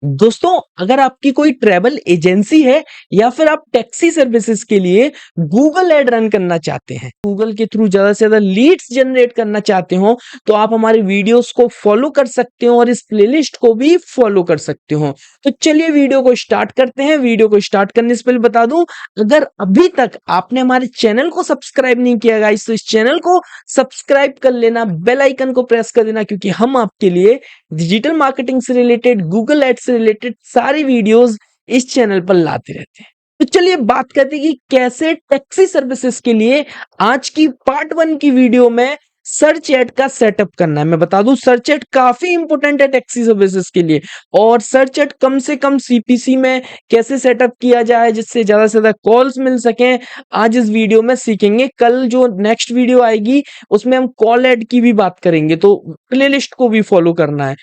दोस्तों, अगर आपकी कोई ट्रैवल एजेंसी है या फिर आप टैक्सी सर्विसेज के लिए गूगल ऐड रन करना चाहते हैं, गूगल के थ्रू ज़्यादा से ज़्यादा लीड्स जनरेट करना चाहते हो, तो आप हमारे वीडियोस को फॉलो कर सकते हो और इस प्लेलिस्ट को भी फॉलो कर सकते हो। तो चलिए वीडियो को स्टार्ट करते हैं। वीडियो को स्टार्ट करने से पहले बता दूं, अगर अभी तक आपने हमारे चैनल को सब्सक्राइब नहीं किया गाइस, तो इस चैनल को सब्सक्राइब कर लेना, बेल आइकन को प्रेस कर देना, क्योंकि हम आपके लिए डिजिटल मार्केटिंग से रिलेटेड, गूगल एड्स से रिलेटेड सारी वीडियोस इस चैनल पर लाते रहते हैं। तो चलिए बात करते हैं कि कैसे टैक्सी सर्विसेज के लिए आज की पार्ट 1 की वीडियो में सर्च एड का सेटअप करना है। मैं बता दूं, सर्च एड काफी इंपॉर्टेंट है टैक्सी सर्विसेज के लिए, और सर्च एड कम से कम सीपीसी में कैसे सेटअप किया जाए जिससे ज्यादा से ज्यादा कॉल्स मिल सकें, आज इस वीडियो में सीखेंगे। कल जो नेक्स्ट वीडियो आएगी उसमें हम कॉल एड की भी बात करेंगे, तो प्लेलिस्ट को भी फॉलो करना है।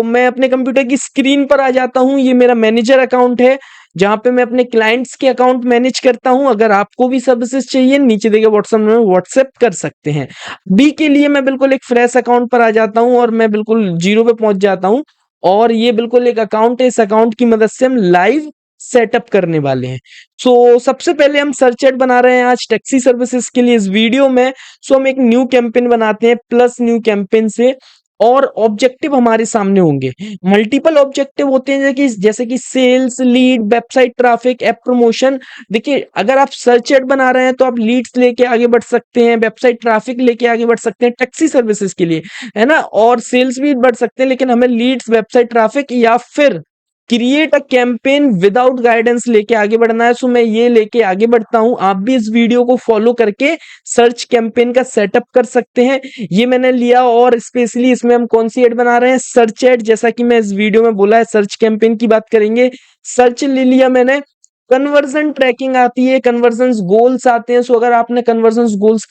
मैं अपने कंप्यूटर की स्क्रीन पर आ जाता हूं। ये मेरा मैनेजर अकाउंट है जहां पे मैं अपने क्लाइंट्स के अकाउंट मैनेज करता हूं। अगर आपको भी सर्विसेज चाहिए, नीचे दिए गए व्हाट्सएप में व्हाट्सएप कर सकते हैं। बी के लिए मैं बिल्कुल एक फ्रेश अकाउंट पर आ जाता हूं और मैं बिल्कुल जीरो पे पहुंच जाता हूं, और ये बिल्कुल एक अकाउंट है। इस अकाउंट की मदद से हम लाइव सेटअप करने वाले हैं। सबसे पहले हम सर्च एड बना रहे हैं आज टैक्सी सर्विसेज के लिए इस वीडियो में। हम एक न्यू कैंपेन बनाते हैं प्लस न्यू कैंपेन से, और ऑब्जेक्टिव हमारे सामने होंगे। मल्टीपल ऑब्जेक्टिव होते हैं जैसे कि sales, lead, website traffic, app promotion. देखिए, अगर आप सर्च एड बना रहे हैं तो आप लीड्स लेके आगे बढ़ सकते हैं, वेबसाइट ट्रैफिक लेके आगे बढ़ सकते हैं टैक्सी सर्विसेज के लिए, है ना, और सेल्स भी बढ़ सकते हैं। लेकिन हमें लीड्स, वेबसाइट ट्रैफिक या फिर create a campaign without guidance लेके आगे बढ़ना है। मैं ये लेके आगे बढ़ता हूं। आप भी इस वीडियो को फॉलो करके सर्च कैंपेन का सेटअप कर सकते हैं। ये मैंने लिया, और स्पेशली इसमें हम कौन सी एड बना रहे हैं, सर्च एड। जैसा कि मैं इस वीडियो में बोला है, सर्च कैंपेन की बात करेंगे। सर्च ले लिया मैंने। कन्वर्जन ट्रैकिंग आती है, कन्वर्जन गोल्स आते हैं। अगर आपने कन्वर्जन गोल्स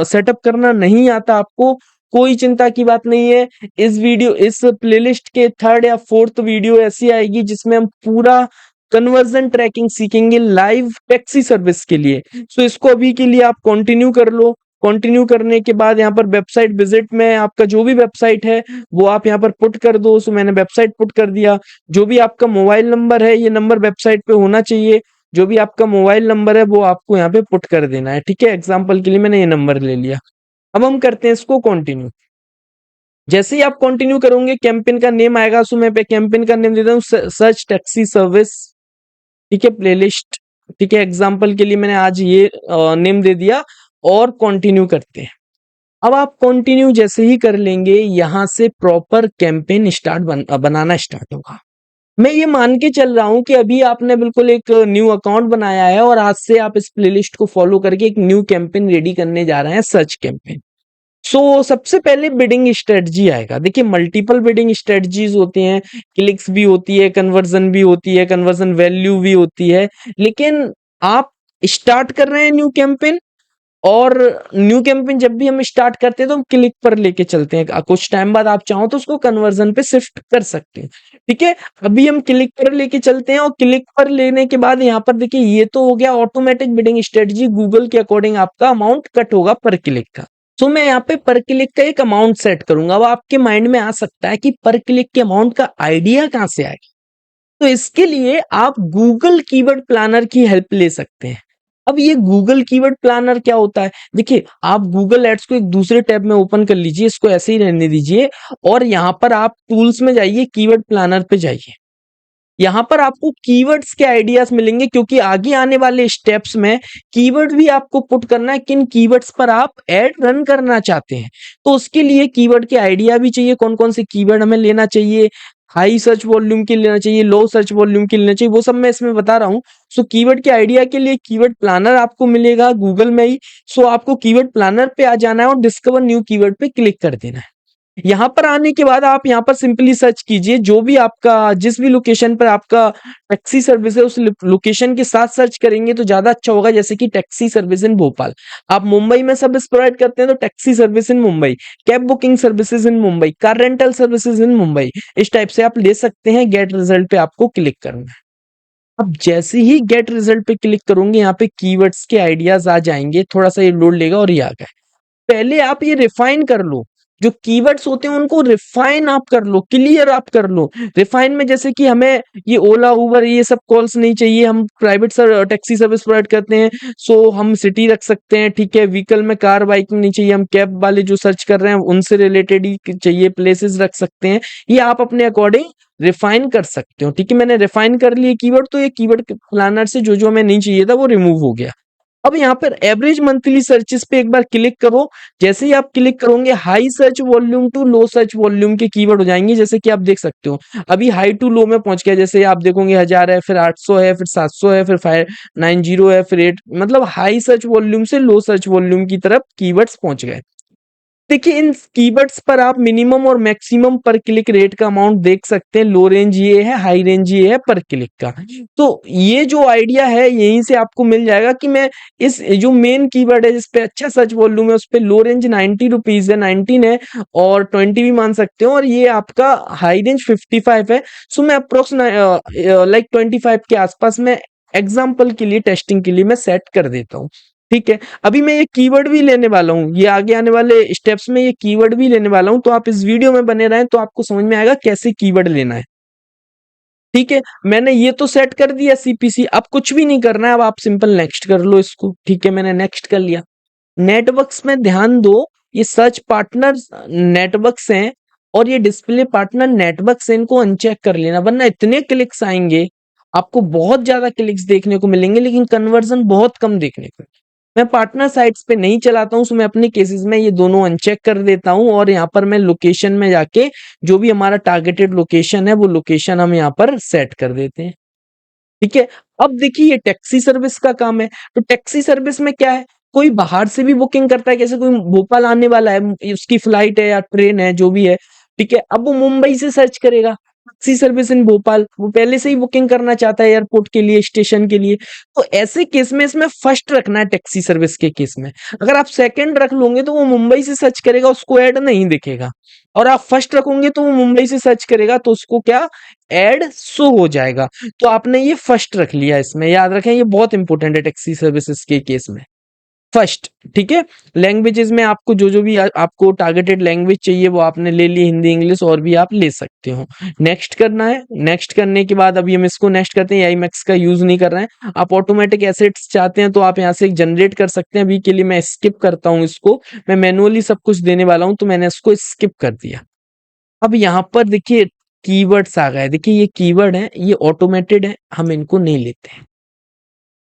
सेटअप करना नहीं आता आपको, कोई चिंता की बात नहीं है। इस प्लेलिस्ट के थर्ड या फोर्थ वीडियो ऐसी आएगी जिसमें हम पूरा कन्वर्जन ट्रैकिंग सीखेंगे लाइव टैक्सी सर्विस के लिए। इसको अभी के लिए आप कंटिन्यू कर लो। कंटिन्यू करने के बाद यहाँ पर वेबसाइट विजिट में आपका जो भी वेबसाइट है वो आप यहाँ पर पुट कर दो। मैंने वेबसाइट पुट कर दिया। जो भी आपका मोबाइल नंबर है, ये नंबर वेबसाइट पे होना चाहिए। जो भी आपका मोबाइल नंबर है वो आपको यहाँ पे पुट कर देना है, ठीक है। एग्जाम्पल के लिए मैंने ये नंबर ले लिया। अब हम करते हैं इसको कंटिन्यू। जैसे ही आप कंटिन्यू करोगे, कैंपेन का नेम आएगा। मैं पे कैंपेन का नेम देता हूँ सर्च टैक्सी सर्विस, ठीक है, प्लेलिस्ट, ठीक है। एग्जाम्पल के लिए मैंने आज ये नेम दे दिया, और कंटिन्यू करते हैं। अब आप कंटिन्यू जैसे ही कर लेंगे, यहां से प्रॉपर कैंपेन बनाना स्टार्ट होगा। मैं ये मान के चल रहा हूं कि अभी आपने बिल्कुल एक न्यू अकाउंट बनाया है, और आज से आप इस प्लेलिस्ट को फॉलो करके एक न्यू कैंपेन रेडी करने जा रहे हैं, सर्च कैंपेन। सबसे पहले बिडिंग स्ट्रेटजी आएगा। देखिए, मल्टीपल बिडिंग स्ट्रेटजीज होती हैं, क्लिक्स भी होती है, कन्वर्जन भी होती है, कन्वर्जन वैल्यू भी होती है। लेकिन आप स्टार्ट कर रहे हैं न्यू कैंपेन, और न्यू कैंपेन जब भी हम स्टार्ट करते हैं तो हम क्लिक पर लेके चलते हैं। कुछ टाइम बाद आप चाहो तो उसको कन्वर्जन पे शिफ्ट कर सकते हैं, ठीक है। अभी हम क्लिक पर लेके चलते हैं, और क्लिक पर लेने के बाद यहाँ पर देखिए, ये तो हो गया ऑटोमेटिक बिडिंग स्ट्रेटजी। गूगल के अकॉर्डिंग आपका अमाउंट कट होगा पर क्लिक का। मैं यहाँ पे पर क्लिक का एक अमाउंट सेट करूंगा। अब आपके माइंड में आ सकता है कि पर क्लिक के अमाउंट का आइडिया कहाँ से आएगा, तो इसके लिए आप गूगल कीवर्ड प्लानर की हेल्प ले सकते हैं। अब ये गूगल कीवर्ड प्लानर क्या होता है, देखिए, आप गूगल एड्स को एक दूसरे टैब में ओपन कर लीजिए, इसको ऐसे ही रहने दीजिए, और यहां पर आप टूल्स में जाइए, कीवर्ड प्लानर पे जाइए। यहाँ पर आपको कीवर्ड्स के आइडियाज मिलेंगे, क्योंकि आगे आने वाले स्टेप्स में कीवर्ड भी आपको पुट करना है, किन कीवर्ड्स पर आप ऐड रन करना चाहते हैं। तो उसके लिए कीवर्ड के आइडिया भी चाहिए, कौन कौन से कीवर्ड हमें लेना चाहिए, हाई सर्च वॉल्यूम के लेना चाहिए, लो सर्च वॉल्यूम के लेना चाहिए, वो सब मैं इसमें बता रहा हूँ। कीवर्ड के आइडिया के लिए कीवर्ड प्लानर आपको मिलेगा गूगल में ही। आपको कीवर्ड प्लानर पे आ जाना है और डिस्कवर न्यू कीवर्ड पे क्लिक कर देना है। यहाँ पर आने के बाद आप यहाँ पर सिंपली सर्च कीजिए, जो भी आपका, जिस भी लोकेशन पर आपका टैक्सी सर्विस है, उस लोकेशन के साथ सर्च करेंगे तो ज्यादा अच्छा होगा। जैसे कि टैक्सी सर्विस इन भोपाल, आप मुंबई में सर्विस प्रोवाइड करते हैं तो taxi service in Mumbai, cab booking services in Mumbai, car rental services in Mumbai, इस टाइप से आप ले सकते हैं। गेट रिजल्ट पे आपको क्लिक करना है। अब जैसे ही गेट रिजल्ट पे क्लिक करोगे, यहाँ पे कीवर्ड्स के आइडियाज आ जाएंगे। थोड़ा सा ये लोड लेगा और ये आ गए। पहले आप ये रिफाइन कर लो जो कीवर्ड्स होते हैं उनको रिफाइन आप कर लो, क्लियर आप कर लो। रिफाइन में जैसे कि हमें ये ओला उबर ये सब कॉल्स नहीं चाहिए, हम प्राइवेट टैक्सी सर्विस प्रोवाइड करते हैं, सो हम सिटी रख सकते हैं, ठीक है। व्हीकल में कार बाइक नहीं चाहिए, हम कैब वाले जो सर्च कर रहे हैं उनसे रिलेटेड ही चाहिए, प्लेसेस रख सकते हैं। ये आप अपने अकॉर्डिंग रिफाइन कर सकते हो, ठीक है। मैंने रिफाइन कर लिए कीवर्ड, तो ये कीवर्ड प्लानर से जो जो हमें नहीं चाहिए था वो रिमूव हो गया। अब यहाँ पर एवरेज मंथली सर्चेस पे एक बार क्लिक करो। जैसे ही आप क्लिक करोगे high search volume to low search volume के कीवर्ड हो जाएंगे, जैसे कि आप देख सकते हो अभी हाई टू लो में पहुंच गया। जैसे आप देखोगे 1000 है, फिर 800 है, फिर 700 है, फिर 590 है, फिर 8, मतलब हाई सर्च वॉल्यूम से लो सर्च वॉल्यूम की तरफ कीवर्ड्स पहुंच गए। देखिए इन कीवर्ड्स पर आप मिनिमम और मैक्सिमम पर क्लिक रेट का अमाउंट देख सकते हैं। लो रेंज ये है, हाई रेंज ये है पर क्लिक का। तो ये जो आइडिया है यहीं से आपको मिल जाएगा कि मैं इस जो मेन कीवर्ड है जिस पे अच्छा सर्च वॉल्यूम है उस पे लो रेंज 90 रुपीज है, 19 है और 20 भी मान सकते हो, और ये आपका हाई रेंज 55 है। सो मैं अप्रोक्स लाइक 25 के आसपास में एग्जाम्पल के लिए, टेस्टिंग के लिए मैं सेट कर देता हूँ, ठीक है। अभी मैं ये कीवर्ड भी लेने वाला हूँ, ये आगे आने वाले स्टेप्स में ये कीवर्ड भी लेने वाला हूँ, तो आप इस वीडियो में बने रहें तो आपको समझ में आएगा कैसे कीवर्ड लेना है, ठीक है। मैंने ये तो सेट कर दिया सीपीसी, अब कुछ भी नहीं करना है, अब आप सिंपल नेक्स्ट कर लो इसको, ठीक है। मैंने नेक्स्ट कर लिया। नेटवर्क्स में ध्यान दो, ये सर्च पार्टनर नेटवर्क्स हैं और ये डिस्प्ले पार्टनर नेटवर्क्स हैं, इनको अनचेक कर लेना, वरना इतने क्लिक्स आएंगे, आपको बहुत ज्यादा क्लिक्स देखने को मिलेंगे लेकिन कन्वर्जन बहुत कम देखने को। मैं पार्टनर साइट्स पे नहीं चलाता हूँ, सो मैं अपने केसेस में ये दोनों अनचेक कर देता हूँ और यहाँ पर मैं लोकेशन में जाके जो भी हमारा टारगेटेड लोकेशन है वो लोकेशन हम यहाँ पर सेट कर देते हैं, ठीक है। अब देखिए ये टैक्सी सर्विस का काम है, तो टैक्सी सर्विस में क्या है, कोई बाहर से भी बुकिंग करता है, कैसे कोई भोपाल आने वाला है, उसकी फ्लाइट है या ट्रेन है जो भी है, ठीक है। अब वो मुंबई से सर्च करेगा टैक्सी सर्विस इन भोपाल, वो पहले से ही बुकिंग करना चाहता है एयरपोर्ट के लिए, स्टेशन के लिए, तो ऐसे केस में इसमें फर्स्ट रखना है टैक्सी सर्विस के केस में। अगर आप सेकंड रख लोगे तो वो मुंबई से सर्च करेगा, उसको ऐड नहीं दिखेगा, और आप फर्स्ट रखोगे तो वो मुंबई से सर्च करेगा तो उसको क्या ऐड शो हो जाएगा। तो आपने ये फर्स्ट रख लिया, इसमें याद रखें ये बहुत इंपॉर्टेंट है टैक्सी सर्विसेज के केस में, फर्स्ट, ठीक है। लैंग्वेजेस में आपको जो जो भी आपको टारगेटेड लैंग्वेज चाहिए वो आपने ले ली, हिंदी इंग्लिश और भी आप ले सकते हो। नेक्स्ट करना है, नेक्स्ट करने के बाद अभी हम इसको नेक्स्ट करते हैं, मैक्स का यूज नहीं कर रहे हैं। आप ऑटोमेटिक एसेट्स चाहते हैं तो आप यहाँ से जनरेट कर सकते हैं, अभी के लिए मैं स्किप करता हूँ इसको, मैं मैनुअली सब कुछ देने वाला हूँ तो मैंने इसको स्किप कर दिया। अब यहाँ पर देखिए कीवर्ड्स आ गए, देखिए ये कीवर्ड है, ये ऑटोमेटेड है, हम इनको नहीं लेते हैं।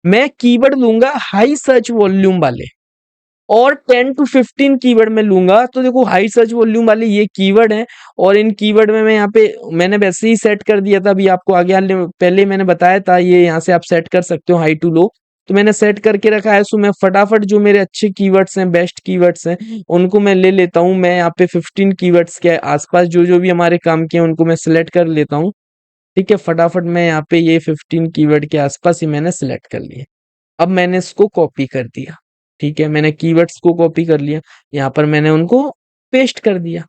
मैं कीवर्ड लूंगा हाई सर्च वॉल्यूम वाले और 10 टू 15 कीवर्ड में लूंगा। तो देखो हाई सर्च वॉल्यूम वाले ये कीवर्ड हैं और इन कीवर्ड में मैं यहाँ पे मैंने वैसे ही सेट कर दिया था, अभी आपको आगे पहले मैंने बताया था, ये यहाँ से आप सेट कर सकते हो हाई टू लो, तो मैंने सेट करके रखा है। सो मैं फटाफट जो मेरे अच्छे कीवर्ड्स हैं, बेस्ट कीवर्ड्स हैं, उनको मैं ले लेता हूँ। मैं यहाँ पे 15 कीवर्ड्स के आसपास जो जो भी हमारे काम के हैं उनको मैं सिलेक्ट कर लेता हूँ, ठीक है। फटाफट मैं यहाँ पे ये 15 कीवर्ड के आसपास ही मैंने सिलेक्ट कर लिया। अब मैंने इसको कॉपी कर दिया, ठीक है। मैंने कीवर्ड्स को कॉपी कर लिया, यहाँ पर मैंने उनको पेस्ट कर दिया।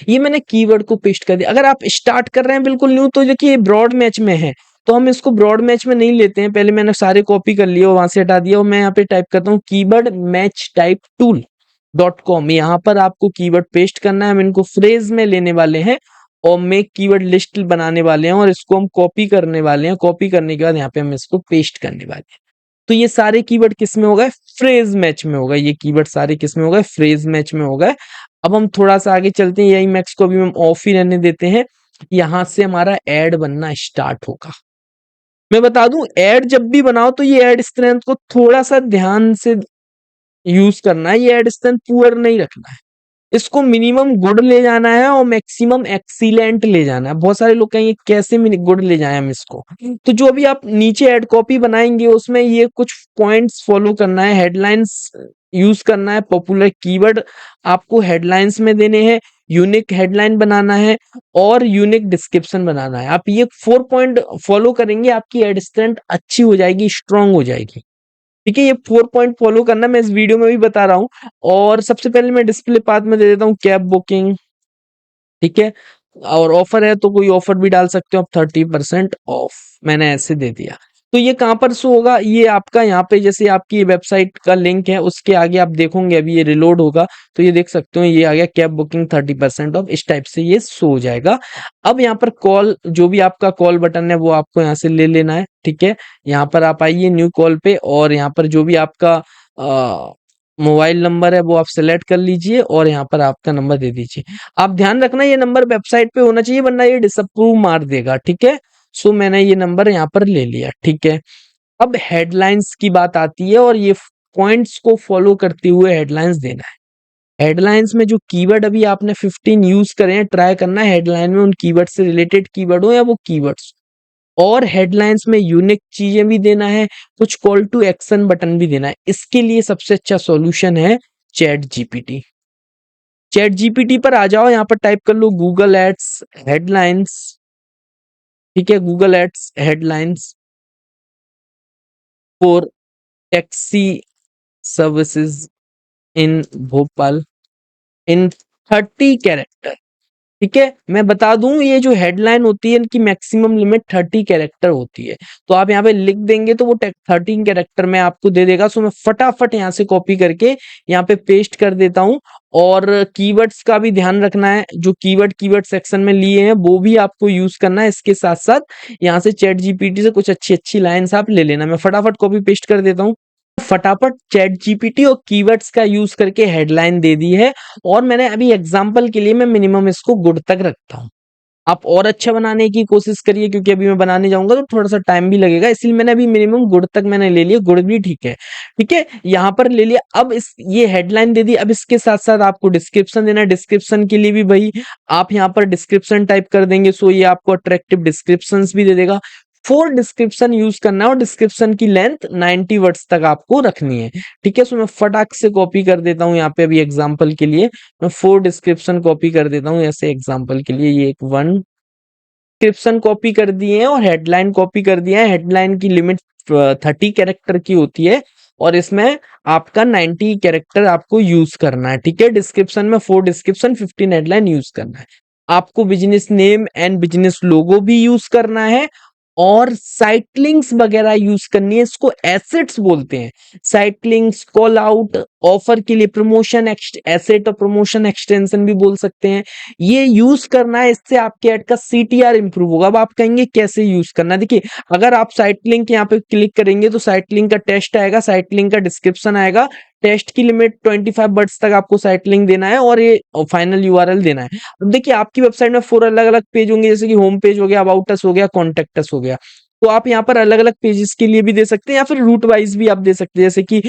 ये मैंने कीवर्ड को पेस्ट कर दिया। अगर आप स्टार्ट कर रहे हैं बिल्कुल न्यू तो देखिए ब्रॉड मैच में है, तो हम इसको ब्रॉड मैच में नहीं लेते हैं। पहले मैंने सारे कॉपी कर लिए और वहां से हटा दिया, और मैं यहाँ पे टाइप करता हूँ keyword match type tool .com। यहाँ पर आपको कीवर्ड पेस्ट करना है, हम इनको फ्रेज में लेने वाले हैं और मेक कीवर्ड लिस्ट बनाने वाले हैं और इसको हम कॉपी करने वाले हैं। कॉपी करने के बाद यहाँ पे हम इसको पेस्ट करने वाले हैं। तो ये सारे कीवर्ड किस में हो गए, फ्रेज मैच में हो गए। ये कीवर्ड सारे किस में हो गए, फ्रेज मैच में हो गए। अब हम थोड़ा सा आगे चलते हैं, यही मैक्स को अभी हम ऑफ ही रहने देते हैं। यहां से हमारा एड बनना स्टार्ट होगा। मैं बता दूं एड जब भी बनाओ तो ये एड स्ट्रेंथ को थोड़ा सा ध्यान से यूज करना है, ये एड स्ट्रेंथ पुअर नहीं रखना है, इसको मिनिमम गुड ले जाना है और मैक्सिमम एक्सीलेंट ले जाना है। बहुत सारे लोग कहेंगे कैसे गुड ले जाए हम इसको, तो जो भी आप नीचे ऐड कॉपी बनाएंगे उसमें ये कुछ पॉइंट्स फॉलो करना है। हेडलाइंस यूज करना है, पॉपुलर कीवर्ड आपको हेडलाइंस में देने हैं, यूनिक हेडलाइन बनाना है और यूनिक डिस्क्रिप्शन बनाना है। आप ये 4 पॉइंट फॉलो करेंगे, आपकी एड स्ट्रेंथ अच्छी हो जाएगी, स्ट्रांग हो जाएगी, ठीक है। ये 4 पॉइंट फॉलो करना मैं इस वीडियो में भी बता रहा हूँ। और सबसे पहले मैं डिस्प्ले पाथ में दे देता हूँ कैब बुकिंग, ठीक है। और ऑफर है तो कोई ऑफर भी डाल सकते हो आप, 30% ऑफ मैंने ऐसे दे दिया। तो ये कहाँ पर शो होगा, ये आपका यहाँ पे जैसे आपकी वेबसाइट का लिंक है उसके आगे आप देखोगे, अभी ये रिलोड होगा तो ये देख सकते हो ये आ गया कैब बुकिंग 30% ऑफ, इस टाइप से ये शो हो जाएगा। अब यहाँ पर कॉल, जो भी आपका कॉल बटन है वो आपको यहाँ से ले लेना है, ठीक है। यहाँ पर आप आइए न्यू कॉल पे, और यहाँ पर जो भी आपका मोबाइल नंबर है वो आप सेलेक्ट कर लीजिए और यहाँ पर आपका नंबर दे दीजिए। आप ध्यान रखना ये नंबर वेबसाइट पे होना चाहिए, वरना ये डिसअप्रूव मार देगा, ठीक है। सो मैंने ये नंबर यहाँ पर ले लिया, ठीक है। अब हेडलाइंस की बात आती है और ये पॉइंट्स को फॉलो करते हुए हेडलाइंस देना है। हेडलाइंस में जो कीवर्ड अभी आपने 15 यूज करे हैं, ट्राई करना है हेडलाइन में उन कीवर्ड से रिलेटेड कीवर्ड हो या वो कीवर्ड्स, और हेडलाइंस में यूनिक चीजें भी देना है, कुछ कॉल टू एक्शन बटन भी देना है। इसके लिए सबसे अच्छा सॉल्यूशन है चैट जीपीटी। चैट जीपीटी पर आ जाओ, यहाँ पर टाइप कर लो गूगल एड्स हेडलाइंस, ठीक है, Google ads headlines for taxi services in Bhopal in 30 character, ठीक है। मैं बता दूं ये जो हेडलाइन होती है इनकी मैक्सिमम लिमिट 30 कैरेक्टर होती है, तो आप यहाँ पे लिख देंगे तो वो 13 कैरेक्टर में आपको दे देगा। सो मैं फटाफट यहाँ से कॉपी करके यहाँ पे पेस्ट कर देता हूँ। और कीवर्ड्स का भी ध्यान रखना है, जो कीवर्ड सेक्शन में लिए हैं वो भी आपको यूज करना है। इसके साथ साथ यहाँ से चैट जीपीटी से कुछ अच्छी अच्छी लाइंस आप ले लेना। मैं फटाफट कॉपी पेस्ट कर देता हूँ। फटाफट चैट जीपीटी और कीवर्ड्स का यूज करके हेडलाइन दे दी है, और मैंने अभी एग्जांपल के लिए मैं मिनिमम इसको गुड तक रखता हूँ। आप और अच्छा बनाने की कोशिश करिए, क्योंकि अभी मैं बनाने जाऊंगा तो थोड़ा सा टाइम भी लगेगा, इसलिए मैंने अभी मिनिमम गुड तक मैंने ले लिया। गुड भी ठीक है, ठीक है, यहाँ पर ले लिया। अब इस ये हेडलाइन दे दी, अब इसके साथ साथ आपको डिस्क्रिप्शन देना है। डिस्क्रिप्शन के लिए भी भाई आप यहाँ पर डिस्क्रिप्शन टाइप कर देंगे, सो ये आपको अट्रैक्टिव डिस्क्रिप्शन भी दे देगा। 4 डिस्क्रिप्शन यूज करना है और डिस्क्रिप्शन की लेंथ 90 वर्ड्स तक आपको रखनी है, ठीक है। सो मैं फटाक से कॉपी कर देता हूँ यहाँ पे अभी एग्जाम्पल के लिए। मैं 4 डिस्क्रिप्शन कॉपी कर देता हूँ ऐसे एग्जाम्पल के लिए। ये एक 1 डिस्क्रिप्शन कॉपी कर दिए हैं और हेडलाइन कॉपी कर दिया है। हेडलाइन की लिमिट 30 कैरेक्टर की होती है और इसमें आपका 90 कैरेक्टर आपको यूज करना है, ठीक है। डिस्क्रिप्शन में 4 डिस्क्रिप्शन 15 हेडलाइन यूज करना है। आपको बिजनेस नेम एंड बिजनेस लोगो भी यूज करना है, और साइट लिंक्स वगैरह यूज करनी है। इसको एसेट्स बोलते हैं। Site links, call out, offer के लिए प्रमोशन एसेट और प्रमोशन एक्सटेंशन भी बोल सकते हैं, ये यूज करना है। इससे आपके ऐड का सीटीआर इंप्रूव होगा। अब आप कहेंगे कैसे यूज करना है, देखिए अगर आप साइट लिंक यहाँ पे क्लिक करेंगे तो साइट लिंक का टेस्ट आएगा, साइट लिंक का डिस्क्रिप्शन आएगा। टेस्ट की लिमिट 25 वर्ड्स तक आपको साइट लिंक देना है और ये फाइनल यूआरएल देना है। अब देखिए आपकी वेबसाइट में 4 अलग अलग पेज होंगे, जैसे कि होम पेज हो गया, अबाउट अस हो गया, कॉन्टेक्ट अस हो गया। तो आप यहाँ पर अलग अलग पेजेस के लिए भी दे सकते हैं, या फिर रूट वाइज भी आप दे सकते हैं, जैसे कि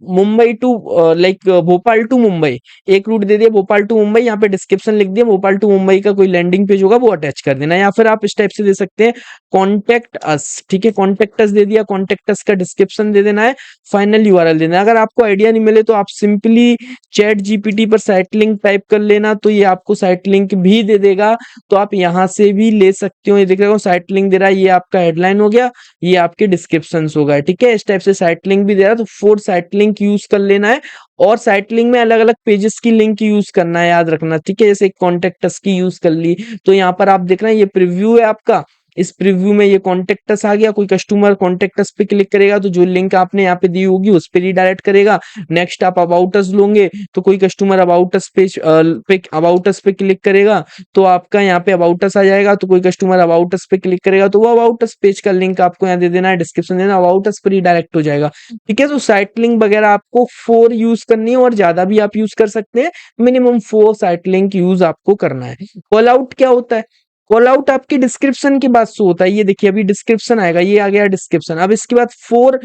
Mumbai to like Bhopal to Mumbai, एक रूट दे दिया भोपाल टू मुंबई, यहाँ पे डिस्क्रिप्शन लिख दिया भोपाल टू मुंबई का कोई लैंडिंग पेज होगा वो अटैच कर देना। या फिर आप इस टाइप से दे सकते हैं कॉन्टेक्ट अस, ठीक है, कॉन्टेक्ट अस दे दिया, कॉन्टेक्ट अस का डिस्क्रिप्शन दे देना है, फाइनल यूआरएल देना है। अगर आपको आइडिया नहीं मिले तो आप सिंपली चैट जीपीटी पर साइट लिंक टाइप कर लेना, तो ये आपको साइट लिंक भी दे देगा। तो आप यहाँ से भी ले सकते हो। ये देख रहे हो साइट लिंक दे रहा है, ये आपका हेडलाइन हो गया, ये आपके डिस्क्रिप्शन हो गए, ठीक है। इस टाइप से साइट लिंक भी दे रहा है, तो 4 साइट लिंक यूज कर लेना है। और साइट लिंक में अलग अलग पेजेस की लिंक यूज करना है, याद रखना, ठीक है। जैसे कॉन्टेक्ट अस की यूज कर ली, तो यहाँ पर आप देख रहे हैं ये प्रीव्यू है आपका। इस प्रीव्यू में ये कॉन्टेक्ट अस आ गया, कोई कस्टमर कॉन्टेक्ट अस पे क्लिक करेगा तो जो लिंक आपने यहाँ पे दी होगी उस पर रिडायरेक्ट करेगा। नेक्स्ट आप अबाउट अस लोगे तो कोई कस्टमर अबाउट अस पे क्लिक करेगा तो आपका यहाँ पे अबाउट अस आ जाएगा। तो कोई कस्टमर अबाउट अस पे क्लिक करेगा तो वो अबाउट अस पेज का लिंक आपको यहाँ दे देना है, डिस्क्रिप्शन देना, अबाउट अस पर रिडायरेक्ट हो जाएगा, ठीक है। तो साइट लिंक वगैरह आपको 4 यूज करनी है, और ज्यादा भी आप यूज कर सकते हैं। मिनिमम 4 साइट लिंक यूज आपको करना है। कॉल आउट क्या होता है? कॉल आउट आपके डिस्क्रिप्शन के बाद शो होता है। ये देखिए अभी डिस्क्रिप्शन आएगा, ये आ गया डिस्क्रिप्शन। अब इसके बाद 4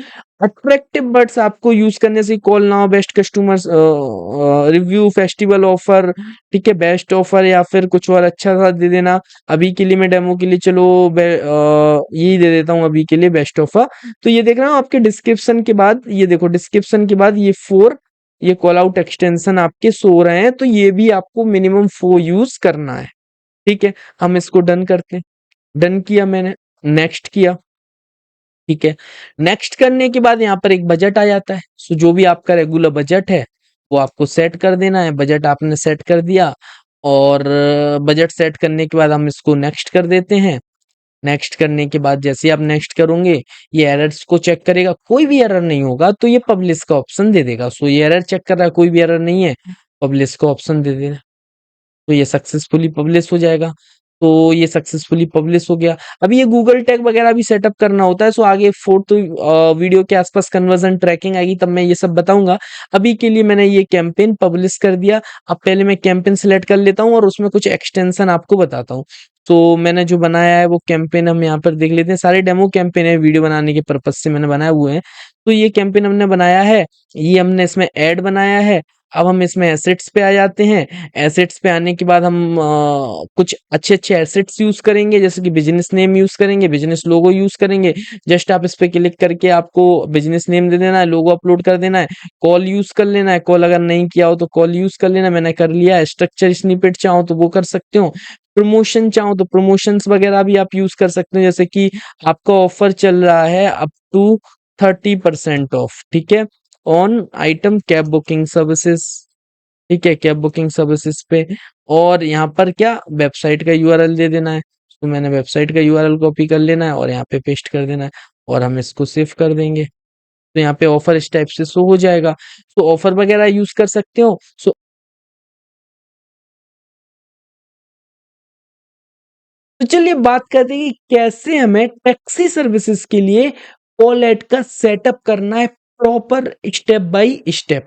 अट्रैक्टिव वर्ड्स आपको यूज करने से, call now, best customers review, festival offer, ठीक है, बेस्ट ऑफर, या फिर कुछ और अच्छा सा दे देना। अभी के लिए मैं डेमो के लिए चलो यही दे देता हूँ अभी के लिए, बेस्ट ऑफर। तो ये देख रहा हूँ आपके डिस्क्रिप्शन के बाद, ये देखो डिस्क्रिप्शन के बाद ये 4 ये कॉल आउट एक्सटेंशन आपके शो हो रहे हैं। तो ये भी आपको मिनिमम 4 यूज करना है, ठीक है। हम इसको डन करते हैं। डन किया मैंने, नेक्स्ट किया, ठीक है। नेक्स्ट करने के बाद यहाँ पर एक बजट आ जाता है। सो जो भी आपका रेगुलर बजट है वो आपको सेट कर देना है। बजट आपने सेट कर दिया, और बजट सेट करने के बाद हम इसको नेक्स्ट कर देते हैं। नेक्स्ट करने के बाद जैसे ही आप नेक्स्ट करोगे, ये एरर्स को चेक करेगा, कोई भी एरर नहीं होगा तो ये पब्लिश का ऑप्शन दे देगा। सो ये एरर चेक कर रहा है, कोई भी एरर नहीं है, पब्लिश का ऑप्शन दे देना, तो ये सक्सेसफुली पब्लिश हो जाएगा। तो ये सक्सेसफुली पब्लिश हो गया। अभी ये गूगल टैग वगैरह भी सेटअप करना होता है, सो आगे फोर्थ वीडियो के आसपास कन्वर्जन ट्रैकिंग आएगी तब मैं ये सब बताऊंगा। अभी के लिए मैंने ये कैंपेन पब्लिश कर दिया। अब पहले मैं कैंपेन सिलेक्ट कर लेता हूँ और उसमें कुछ एक्सटेंशन आपको बताता हूँ। तो मैंने जो बनाया है वो कैंपेन हम यहाँ पर देख लेते हैं। सारे डेमो कैंपेन है, वीडियो बनाने के पर्पज से मैंने बनाए हुए हैं। तो ये कैंपेन हमने बनाया है, ये हमने इसमें ऐड बनाया है। अब हम इसमें एसेट्स पे आ जाते हैं। एसेट्स पे आने के बाद हम कुछ अच्छे-अच्छे एसेट्स यूज़ करेंगे, जैसे कि बिज़नेस नेम यूज़ करेंगे, बिज़नेस लोगो यूज़ करेंगे। जस्ट आप इस पे क्लिक करके आपको बिज़नेस नेम दे देना है, लोगो अपलोड कर देना है, कॉल यूज़ कर लेना है, कॉल अगर नहीं किया हो तो कॉल यूज़ कर लेना, मैंने कर लिया है। स्ट्रक्चर स्निपेट चाहो तो वो कर सकते हो। प्रमोशन चाहो तो प्रमोशंस वगैरह भी आप यूज़ कर सकते हो, जैसे कि आपका ऑफर चल रहा है अप टू 30% ऑफ, ठीक है? On item cab booking services, ठीक है, कैब बुकिंग सर्विसेज पे। और यहाँ पर क्या वेबसाइट का यूआरएल दे देना है, तो मैंने वेबसाइट का यूआरएल कॉपी कर लेना है और यहाँ पे पेस्ट कर देना है और हम इसको सेव कर देंगे। तो यहाँ पे ऑफर इस टाइप से शो हो जाएगा। तो ऑफर वगैरह यूज कर सकते हो। सो तो चलिए बात करते हैं कि कैसे हमें टैक्सी सर्विसेज के लिए कॉल ऐड का सेटअप करना है प्रॉपर स्टेप बाय स्टेप।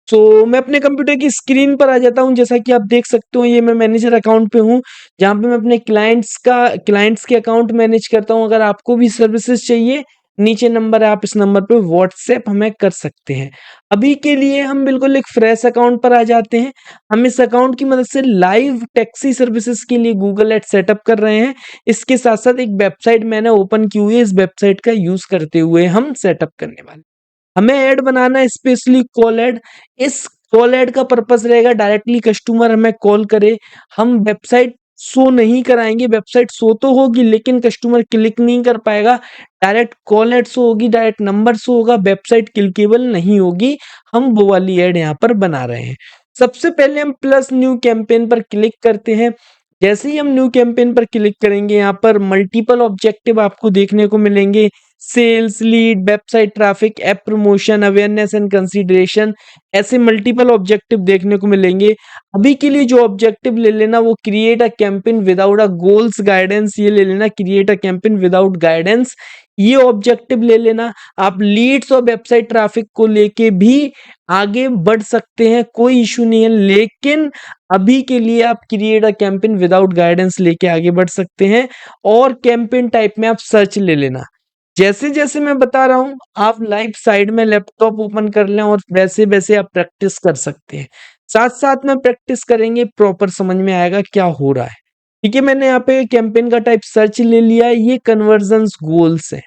सो मैं अपने कंप्यूटर की स्क्रीन पर आ जाता हूँ। जैसा कि आप देख सकते हो, ये मैं मैनेजर अकाउंट पे हूँ, जहाँ पे मैं अपने क्लाइंट्स के अकाउंट मैनेज करता हूँ। अगर आपको भी सर्विसेज चाहिए, नीचे नंबर है, आप इस नंबर पे व्हाट्सएप हमें कर सकते हैं। अभी के लिए हम बिल्कुल एक फ्रेश अकाउंट पर आ जाते हैं। हम इस अकाउंट की मदद से लाइव टैक्सी सर्विसेज के लिए गूगल एड सेटअप कर रहे हैं। इसके साथ साथ एक वेबसाइट मैंने ओपन की हुई है, इस वेबसाइट का यूज करते हुए हम सेटअप करने वाले। हमें ऐड बनाना है स्पेशली कॉल ऐड। इस कॉल ऐड का पर्पस रहेगा डायरेक्टली कस्टमर हमें कॉल करे, हम वेबसाइट शो नहीं कराएंगे। वेबसाइट शो तो होगी लेकिन कस्टमर क्लिक नहीं कर पाएगा। डायरेक्ट कॉल ऐड शो होगी, डायरेक्ट नंबर शो होगा, वेबसाइट क्लिकेबल नहीं होगी। हम वो वाली ऐड यहाँ पर बना रहे हैं। सबसे पहले हम प्लस न्यू कैंपेन पर क्लिक करते हैं। जैसे ही हम न्यू कैंपेन पर क्लिक करेंगे, यहाँ पर मल्टीपल ऑब्जेक्टिव आपको देखने को मिलेंगे। Sales, lead, website traffic, app promotion, awareness and consideration, ऐसे मल्टीपल ऑब्जेक्टिव देखने को मिलेंगे। अभी के लिए जो ऑब्जेक्टिव ले लेना वो create a campaign without a goals guidance, ये ले लेना, create a campaign without guidance, ये ऑब्जेक्टिव ले लेना। आप लीड्स और वेबसाइट ट्रैफिक को लेके भी आगे बढ़ सकते हैं, कोई इशू नहीं है, लेकिन अभी के लिए आप create a campaign without guidance लेके आगे बढ़ सकते हैं। और कैंपेन टाइप में आप सर्च ले लेना। जैसे जैसे मैं बता रहा हूं, आप लाइव साइड में लैपटॉप ओपन कर लें और वैसे वैसे आप प्रैक्टिस कर सकते हैं। साथ साथ में प्रैक्टिस करेंगे, प्रॉपर समझ में आएगा क्या हो रहा है। ठीक है, मैंने यहाँ पे कैंपेन का टाइप सर्च ले लिया है। ये कन्वर्जन्स गोल्स है।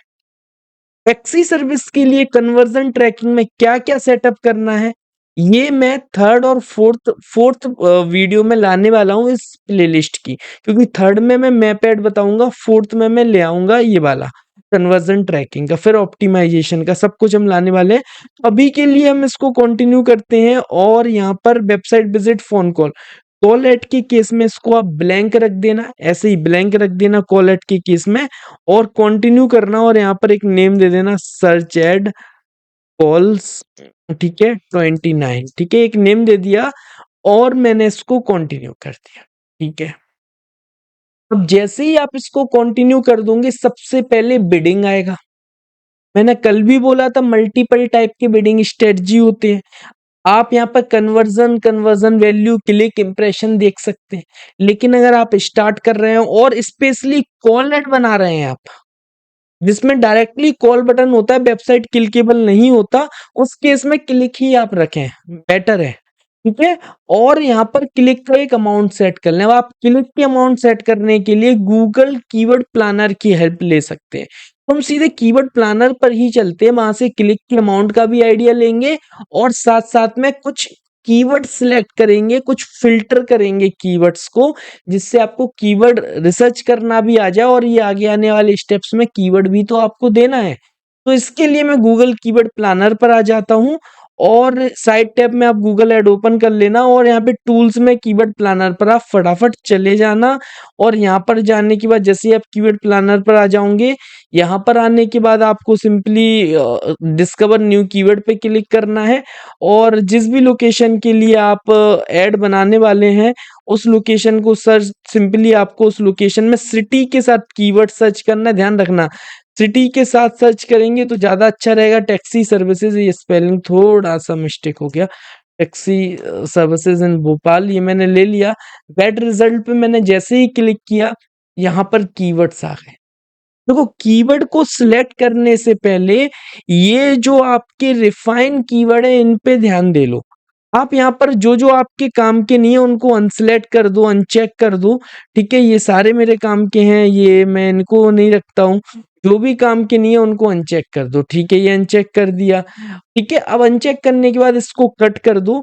टैक्सी सर्विस के लिए कन्वर्जन ट्रैकिंग में क्या क्या सेटअप करना है, ये मैं थर्ड और फोर्थ वीडियो में लाने वाला हूँ इस प्लेलिस्ट की। क्योंकि थर्ड में मैं मैप ऐड बताऊंगा, फोर्थ में मैं ले आऊंगा ये वाला कन्वर्जन ट्रैकिंग का, फिर ऑप्टिमाइजेशन का, सब कुछ हम लाने वाले हैं। तो अभी के लिए हम इसको कंटिन्यू करते हैं। और यहाँ पर website visit, phone call, call at के केस में इसको आप ब्लैंक रख देना, ऐसे ही ब्लैंक रख देना कॉल एट के केस में, और कंटिन्यू करना। और यहाँ पर एक नेम दे देना, सर्च एड कॉल्स, ठीक है, 29, ठीक है, एक नेम दे दिया और मैंने इसको कंटिन्यू कर दिया। ठीक है, अब जैसे ही आप इसको कंटिन्यू कर दोगे, सबसे पहले बिडिंग आएगा। मैंने कल भी बोला था मल्टीपल टाइप के बिडिंग स्ट्रेटजी होते हैं। आप यहाँ पर conversion, conversion value, click, impression देख सकते हैं। लेकिन अगर आप स्टार्ट कर रहे हो और स्पेशली कॉल नेट बना रहे हैं आप, जिसमें डायरेक्टली कॉल बटन होता है, वेबसाइट क्लिकेबल नहीं होता, उस केस में क्लिक ही आप रखें, बेटर है। ठीक है, और यहाँ पर क्लिक का एक अमाउंट सेट कर लें। अब आप क्लिक के अमाउंट सेट करने के लिए गूगल कीवर्ड प्लानर की हेल्प ले सकते हैं। तो हम सीधे कीवर्ड प्लानर पर ही चलते हैं, वहां से क्लिक के अमाउंट का भी आइडिया लेंगे और साथ साथ में कुछ कीवर्ड सिलेक्ट करेंगे, कुछ फिल्टर करेंगे कीवर्ड्स को, जिससे आपको कीवर्ड रिसर्च करना भी आ जाए। और ये आगे आने वाले स्टेप्स में कीवर्ड भी तो आपको देना है। तो इसके लिए मैं गूगल कीवर्ड प्लानर पर आ जाता हूँ और साइड टैब में आप गूगल ऐड ओपन कर लेना और यहाँ पे टूल्स में कीवर्ड प्लानर पर आप फटाफट चले जाना। और यहाँ पर जाने के बाद जैसे ही आप कीवर्ड प्लानर पर आ जाओगे, यहाँ पर आने के बाद आपको सिंपली डिस्कवर न्यू कीवर्ड पे क्लिक करना है और जिस भी लोकेशन के लिए आप ऐड बनाने वाले हैं उस लोकेशन को सर्च, सिंपली आपको उस लोकेशन में सिटी के साथ कीवर्ड सर्च करना है। ध्यान रखना सिटी के साथ सर्च करेंगे तो ज़्यादा अच्छा रहेगा। टैक्सी सर्विसेज, ये स्पेलिंग थोड़ा सा मिस्टेक हो गया, टैक्सी सर्विसेज इन भोपाल, ये मैंने ले लिया। गेट रिजल्ट पे मैंने जैसे ही क्लिक किया, यहाँ पर कीवर्ड्स आ गए। देखो कीवर्ड को सिलेक्ट करने से पहले ये जो आपके रिफाइन कीवर्ड है इन पे ध्यान दे लो। आप यहाँ पर जो जो आपके काम के नहीं है उनको अनसिलेक्ट कर दो, अनचेक कर दो। ठीक है, ये सारे मेरे काम के हैं, ये मैं इनको नहीं रखता हूँ। जो भी काम के नहीं है उनको अनचेक कर दो। ठीक है, ये अनचेक कर दिया। ठीक है, अब अनचेक करने के बाद इसको कट कर दो।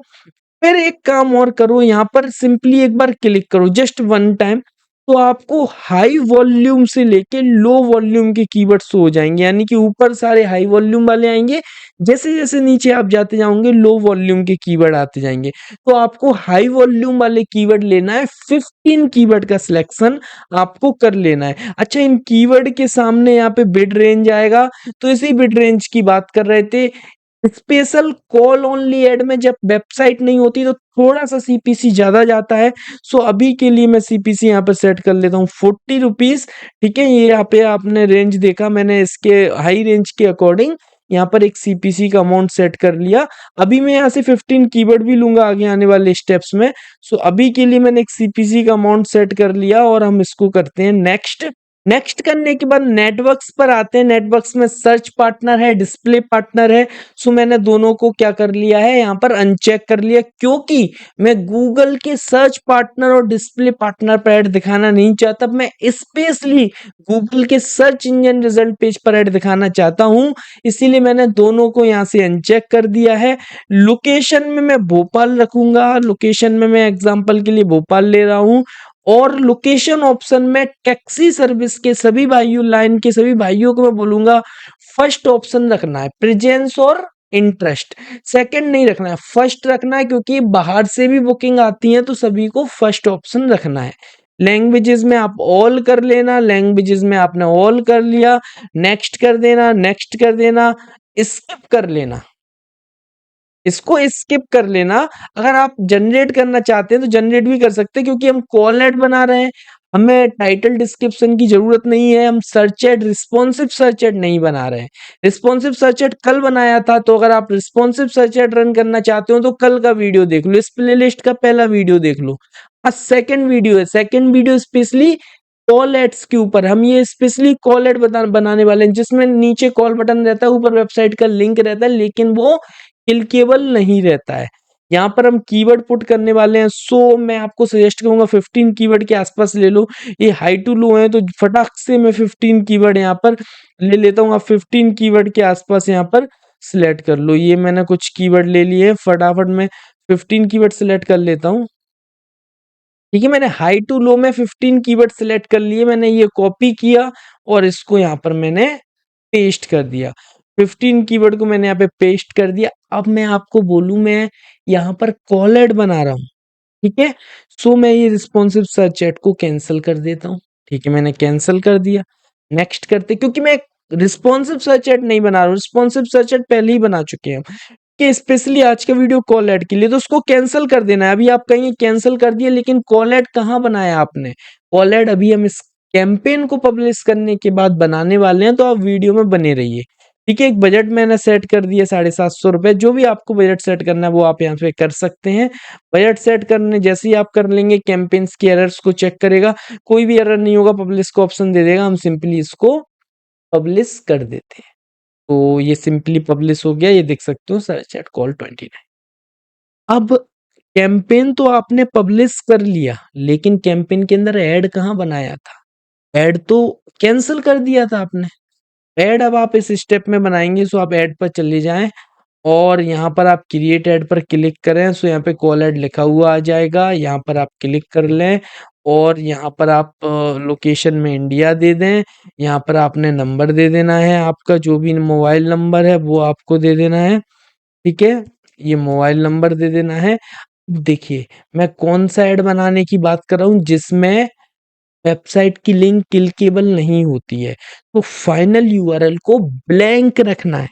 फिर एक काम और करो, यहाँ पर सिंपली एक बार क्लिक करो जस्ट वन टाइम, तो आपको हाई वॉल्यूम से लेके लो वॉल्यूम के कीवर्ड्स हो जाएंगे। यानी कि ऊपर सारे हाई वॉल्यूम वाले आएंगे, जैसे जैसे नीचे आप जाते जाओगे लो वॉल्यूम के कीवर्ड आते जाएंगे। तो आपको हाई वॉल्यूम वाले कीवर्ड लेना है, 15 कीवर्ड का सिलेक्शन आपको कर लेना है। अच्छा, इन कीवर्ड के सामने यहाँ पे बिड रेंज आएगा, तो इसी बिड रेंज की बात कर रहे थे। स्पेशल कॉल ओनली ऐड में जब वेबसाइट नहीं होती तो थोड़ा सा सीपीसी ज्यादा जाता है। सो अभी के लिए मैं सीपीसी यहाँ पे सेट कर लेता हूँ 40 रुपीज। ठीक है, ये यहाँ पे आपने रेंज देखा, मैंने इसके हाई रेंज के अकॉर्डिंग यहाँ पर एक सीपीसी का अमाउंट सेट कर लिया। अभी मैं यहाँ से 15 कीवर्ड भी लूंगा आगे आने वाले स्टेप्स में। सो अभी के लिए मैंने एक सीपीसी का अमाउंट सेट कर लिया और हम इसको करते हैं नेक्स्ट। नेक्स्ट करने के बाद नेटवर्क्स पर आते हैं। नेटवर्क्स में सर्च पार्टनर है, डिस्प्ले पार्टनर है। सो मैंने दोनों को क्या कर लिया है, यहाँ पर अनचेक कर लिया, क्योंकि मैं गूगल के सर्च पार्टनर और डिस्प्ले पार्टनर पर ऐड दिखाना नहीं चाहता। मैं स्पेशली गूगल के सर्च इंजन रिजल्ट पेज पर ऐड दिखाना चाहता हूं, इसीलिए मैंने दोनों को यहाँ से अनचेक कर दिया है। लोकेशन में मैं भोपाल रखूंगा, लोकेशन में मैं एग्जाम्पल के लिए भोपाल ले रहा हूं। और लोकेशन ऑप्शन में टैक्सी सर्विस के सभी भाइयों, लाइन के सभी भाइयों को मैं बोलूंगा फर्स्ट ऑप्शन रखना है, प्रेजेंस और इंटरेस्ट। सेकंड नहीं रखना है, फर्स्ट रखना है, क्योंकि बाहर से भी बुकिंग आती है तो सभी को फर्स्ट ऑप्शन रखना है। लैंग्वेजेस में आप ऑल कर लेना, लैंग्वेजेस में आपने ऑल कर लिया, नेक्स्ट कर देना, नेक्स्ट कर देना, स्किप कर लेना, इसको स्किप कर लेना। अगर आप जनरेट करना चाहते हैं तो जनरेट भी कर सकते हैं, क्योंकि हम कॉल ऐड बना रहे हैं, हमें टाइटल डिस्क्रिप्शन की जरूरत नहीं है। हम search add, responsive search add नहीं बना रहे हैं। रिस्पॉन्सिव सर्च एड कल बनाया था, तो अगर आप रिस्पॉन्सिव सर्च एड रन करना चाहते हो तो कल का वीडियो देख लो, इस प्लेलिस्ट का पहला वीडियो देख लो। सेकंड वीडियो है, second video specially call ads के ऊपर। हम ये स्पेशली कॉल एड बनाने वाले हैं, जिसमें नीचे कॉल बटन रहता है, ऊपर वेबसाइट का लिंक रहता है, लेकिन वो क्लिकेबल नहीं रहता है। यहाँ पर हम कीवर्ड पुट करने वाले हैं। सो मैं आपको सजेस्ट करूंगा 15 कीवर्ड के आसपास ले लो। ये हाई टू लो है तो फटाक से मैं 15 कीवर्ड यहाँ पर ले लेता हूँ। आप 15 कीवर्ड के आसपास यहाँ पर सिलेक्ट कर लो। ये मैंने कुछ कीवर्ड ले लिए, फटाफट में 15 कीवर्ड सिलेक्ट कर लेता हूँ। ठीक है, मैंने हाई टू लो में 15 कीवर्ड सिलेक्ट कर लिए। मैंने ये कॉपी किया और इसको यहाँ पर मैंने पेस्ट कर दिया। 15 कीवर्ड को मैंने यहाँ पे पेस्ट कर दिया। अब मैं आपको बोलूं, मैं यहाँ पर कॉल ऐड बना रहा हूँ। ठीक है, सो मैं ये रिस्पॉन्सिव सर्च एड को कैंसिल कर देता हूँ। ठीक है, मैंने कैंसिल कर दिया। नेक्स्ट करते, क्योंकि मैं रिस्पॉन्सिव सर्च एड नहीं बना रहा हूँ, रिस्पॉन्सिव सर्च एड पहले ही बना चुके हैं कि स्पेशली आज का वीडियो कॉल ऐड के लिए, तो उसको कैंसिल कर देना है। अभी आप कहेंगे कैंसिल कर दिया, लेकिन कॉल ऐड कहाँ बनाया आपने? कॉल ऐड अभी हम इस कैंपेन को पब्लिश करने के बाद बनाने वाले हैं, तो आप वीडियो में बने रहिए। ठीक है, एक बजट मैंने सेट कर दिया 750 रुपए। जो भी आपको बजट सेट करना है वो आप यहाँ पे कर सकते हैं। बजट सेट करने जैसे ही आप कर लेंगे, कैंपेन्स की एरर्स को चेक करेगा, कोई भी एरर नहीं होगा, पब्लिश का ऑप्शन दे देगा, हम सिंपली इसको पब्लिश कर देते हैं। तो ये सिंपली पब्लिश हो गया, ये देख सकते हो, सर्च एट कॉल 29। अब कैंपेन तो आपने पब्लिश कर लिया, लेकिन कैंपेन के अंदर ऐड कहाँ बनाया था? ऐड तो कैंसिल कर दिया था आपने। ऐड अब आप इस स्टेप में बनाएंगे, सो आप ऐड पर चले जाएं और यहाँ पर आप क्रिएट ऐड पर क्लिक करें। सो यहाँ पे कॉल ऐड लिखा हुआ आ जाएगा, यहाँ पर आप क्लिक कर लें और यहाँ पर आप लोकेशन में इंडिया दे दें। यहाँ पर आपने नंबर दे देना है, आपका जो भी मोबाइल नंबर है वो आपको दे देना है। ठीक है, ये मोबाइल नंबर दे देना है। देखिए, मैं कौन सा ऐड बनाने की बात कर रहा हूँ जिसमें वेबसाइट की लिंक क्लिकेबल नहीं होती है, तो फाइनल यूआरएल को ब्लैंक रखना है,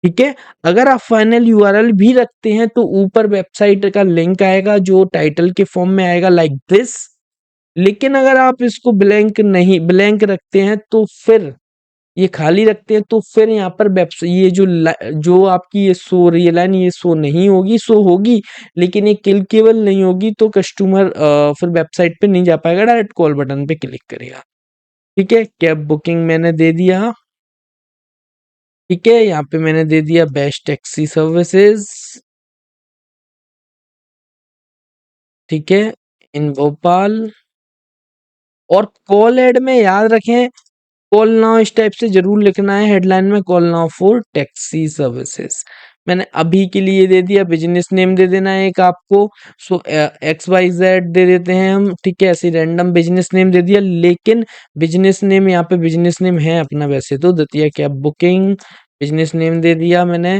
ठीक है? अगर आप फाइनल यूआरएल भी रखते हैं तो ऊपर वेबसाइट का लिंक आएगा जो टाइटल के फॉर्म में आएगा लाइक दिस। लेकिन अगर आप इसको ब्लैंक रखते हैं तो फिर ये खाली रखते हैं तो फिर यहाँ पर ये जो आपकी ये शो रही है लाइन, ये शो नहीं होगी, शो होगी लेकिन ये क्लिकेबल नहीं होगी, तो कस्टमर फिर वेबसाइट पे नहीं जा पाएगा, डायरेक्ट कॉल बटन पे क्लिक करेगा। ठीक है, कैब बुकिंग मैंने दे दिया। ठीक है, यहाँ पे मैंने दे दिया बेस्ट टैक्सी सर्विसेज। ठीक है, इन भोपाल। और कॉल ऐड में याद रखें, कॉल नाउ इस टाइप से जरूर लिखना है हेडलाइन में, call now for taxi services. मैंने अभी के लिए दे दिया, बिजनेस नेम दे देना है एक आपको, सो XYZ दे देते हैं हम। ठीक है, ऐसे रैंडम बिजनेस नेम दे दिया, लेकिन बिजनेस नेम यहाँ पे बिजनेस नेम है अपना वैसे तो, Datia cab booking business name दे दिया मैंने।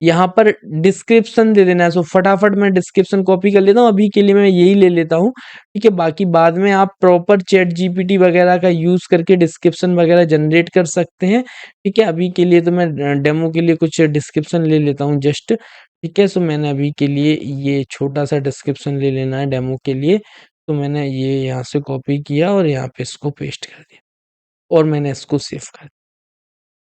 यहाँ पर डिस्क्रिप्शन दे देना है, सो फटाफट मैं डिस्क्रिप्शन कॉपी कर लेता हूँ, अभी के लिए मैं यही ले लेता हूँ। ठीक है, बाकी बाद में आप प्रॉपर चैट जीपीटी वगैरह का यूज करके डिस्क्रिप्शन वगैरह जनरेट कर सकते हैं। ठीक है, अभी के लिए तो मैं डेमो के लिए कुछ डिस्क्रिप्शन ले लेता हूँ जस्ट। ठीक है, सो मैंने अभी के लिए ये छोटा सा डिस्क्रिप्शन ले लेना है डेमो के लिए, तो मैंने ये यहाँ से कॉपी किया और यहाँ पे इसको पेस्ट कर दिया और मैंने इसको सेव कर दिया।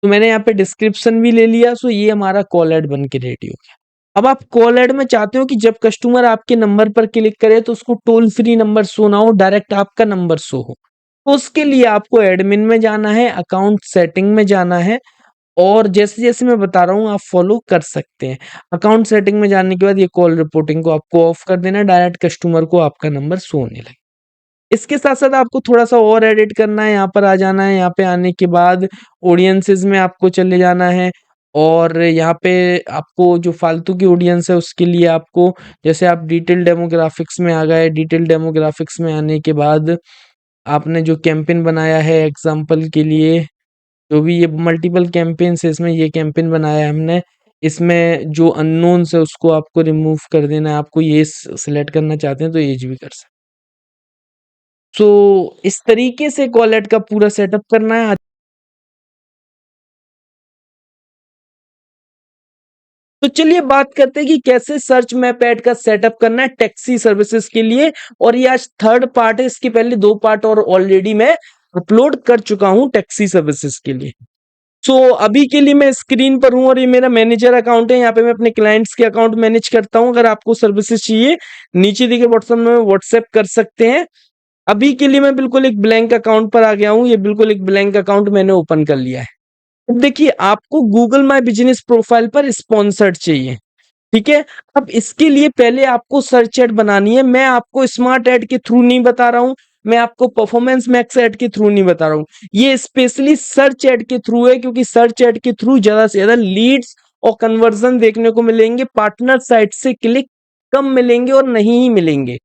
तो मैंने यहाँ पे डिस्क्रिप्शन भी ले लिया, सो ये हमारा कॉल ऐड बन के रेडी हो गया। अब आप कॉल ऐड में चाहते हो कि जब कस्टमर आपके नंबर पर क्लिक करे तो उसको टोल फ्री नंबर शो ना हो, डायरेक्ट आपका नंबर शो हो, तो उसके लिए आपको एडमिन में जाना है, अकाउंट सेटिंग में जाना है, और जैसे जैसे मैं बता रहा हूँ आप फॉलो कर सकते हैं। अकाउंट सेटिंग में जाने के बाद ये कॉल रिपोर्टिंग को आपको ऑफ कर देना, डायरेक्ट कस्टमर को आपका नंबर शो होने लगे। इसके साथ साथ आपको थोड़ा सा और एडिट करना है, यहाँ पर आ जाना है, यहाँ पे आने के बाद ऑडियंसेस में आपको चले जाना है, और यहाँ पे आपको जो फालतू की ऑडियंस है उसके लिए आपको, जैसे आप डिटेल डेमोग्राफिक्स में आ गए, डिटेल डेमोग्राफिक्स में आने के बाद आपने जो कैंपेन बनाया है एग्जाम्पल के लिए, जो भी ये मल्टीपल कैंपेन्स है इसमें ये कैंपेन बनाया है हमने, इसमें जो अननोन्स है उसको आपको रिमूव कर देना है, आपको ये सिलेक्ट करना चाहते हैं तो एज भी कर सकते। सो इस तरीके से कॉलेट का पूरा सेटअप करना है। तो चलिए बात करते हैं कि कैसे सर्च मैप ऐड का सेटअप करना है टैक्सी सर्विसेज के लिए, और ये आज थर्ड पार्ट है, इसके पहले दो पार्ट और ऑलरेडी मैं अपलोड कर चुका हूं टैक्सी सर्विसेज के लिए। सो अभी के लिए मैं स्क्रीन पर हूं और ये मेरा मैनेजर अकाउंट है, यहाँ पे मैं अपने क्लाइंट्स के अकाउंट मैनेज करता हूं। अगर आपको सर्विसेज चाहिए नीचे दिखे व्हाट्सएप में व्हाट्सएप कर सकते हैं। अभी के लिए मैं बिल्कुल एक ब्लैंक अकाउंट पर आ गया हूँ, ये बिल्कुल एक ब्लैंक अकाउंट मैंने ओपन कर लिया है। अब देखिए आपको गूगल माय बिजनेस प्रोफाइल पर स्पॉन्सर्ड चाहिए, ठीक है। अब इसके लिए पहले आपको सर्च एड बनानी है, मैं आपको स्मार्ट एड के थ्रू नहीं बता रहा हूं, मैं आपको परफॉर्मेंस मैक्स एड के थ्रू नहीं बता रहा हूं, ये स्पेशली सर्च एड के थ्रू है, क्योंकि सर्च एड के थ्रू ज्यादा से ज्यादा लीड्स और कन्वर्जन देखने को मिलेंगे, पार्टनर साइट से क्लिक कम मिलेंगे और नहीं ही मिलेंगे,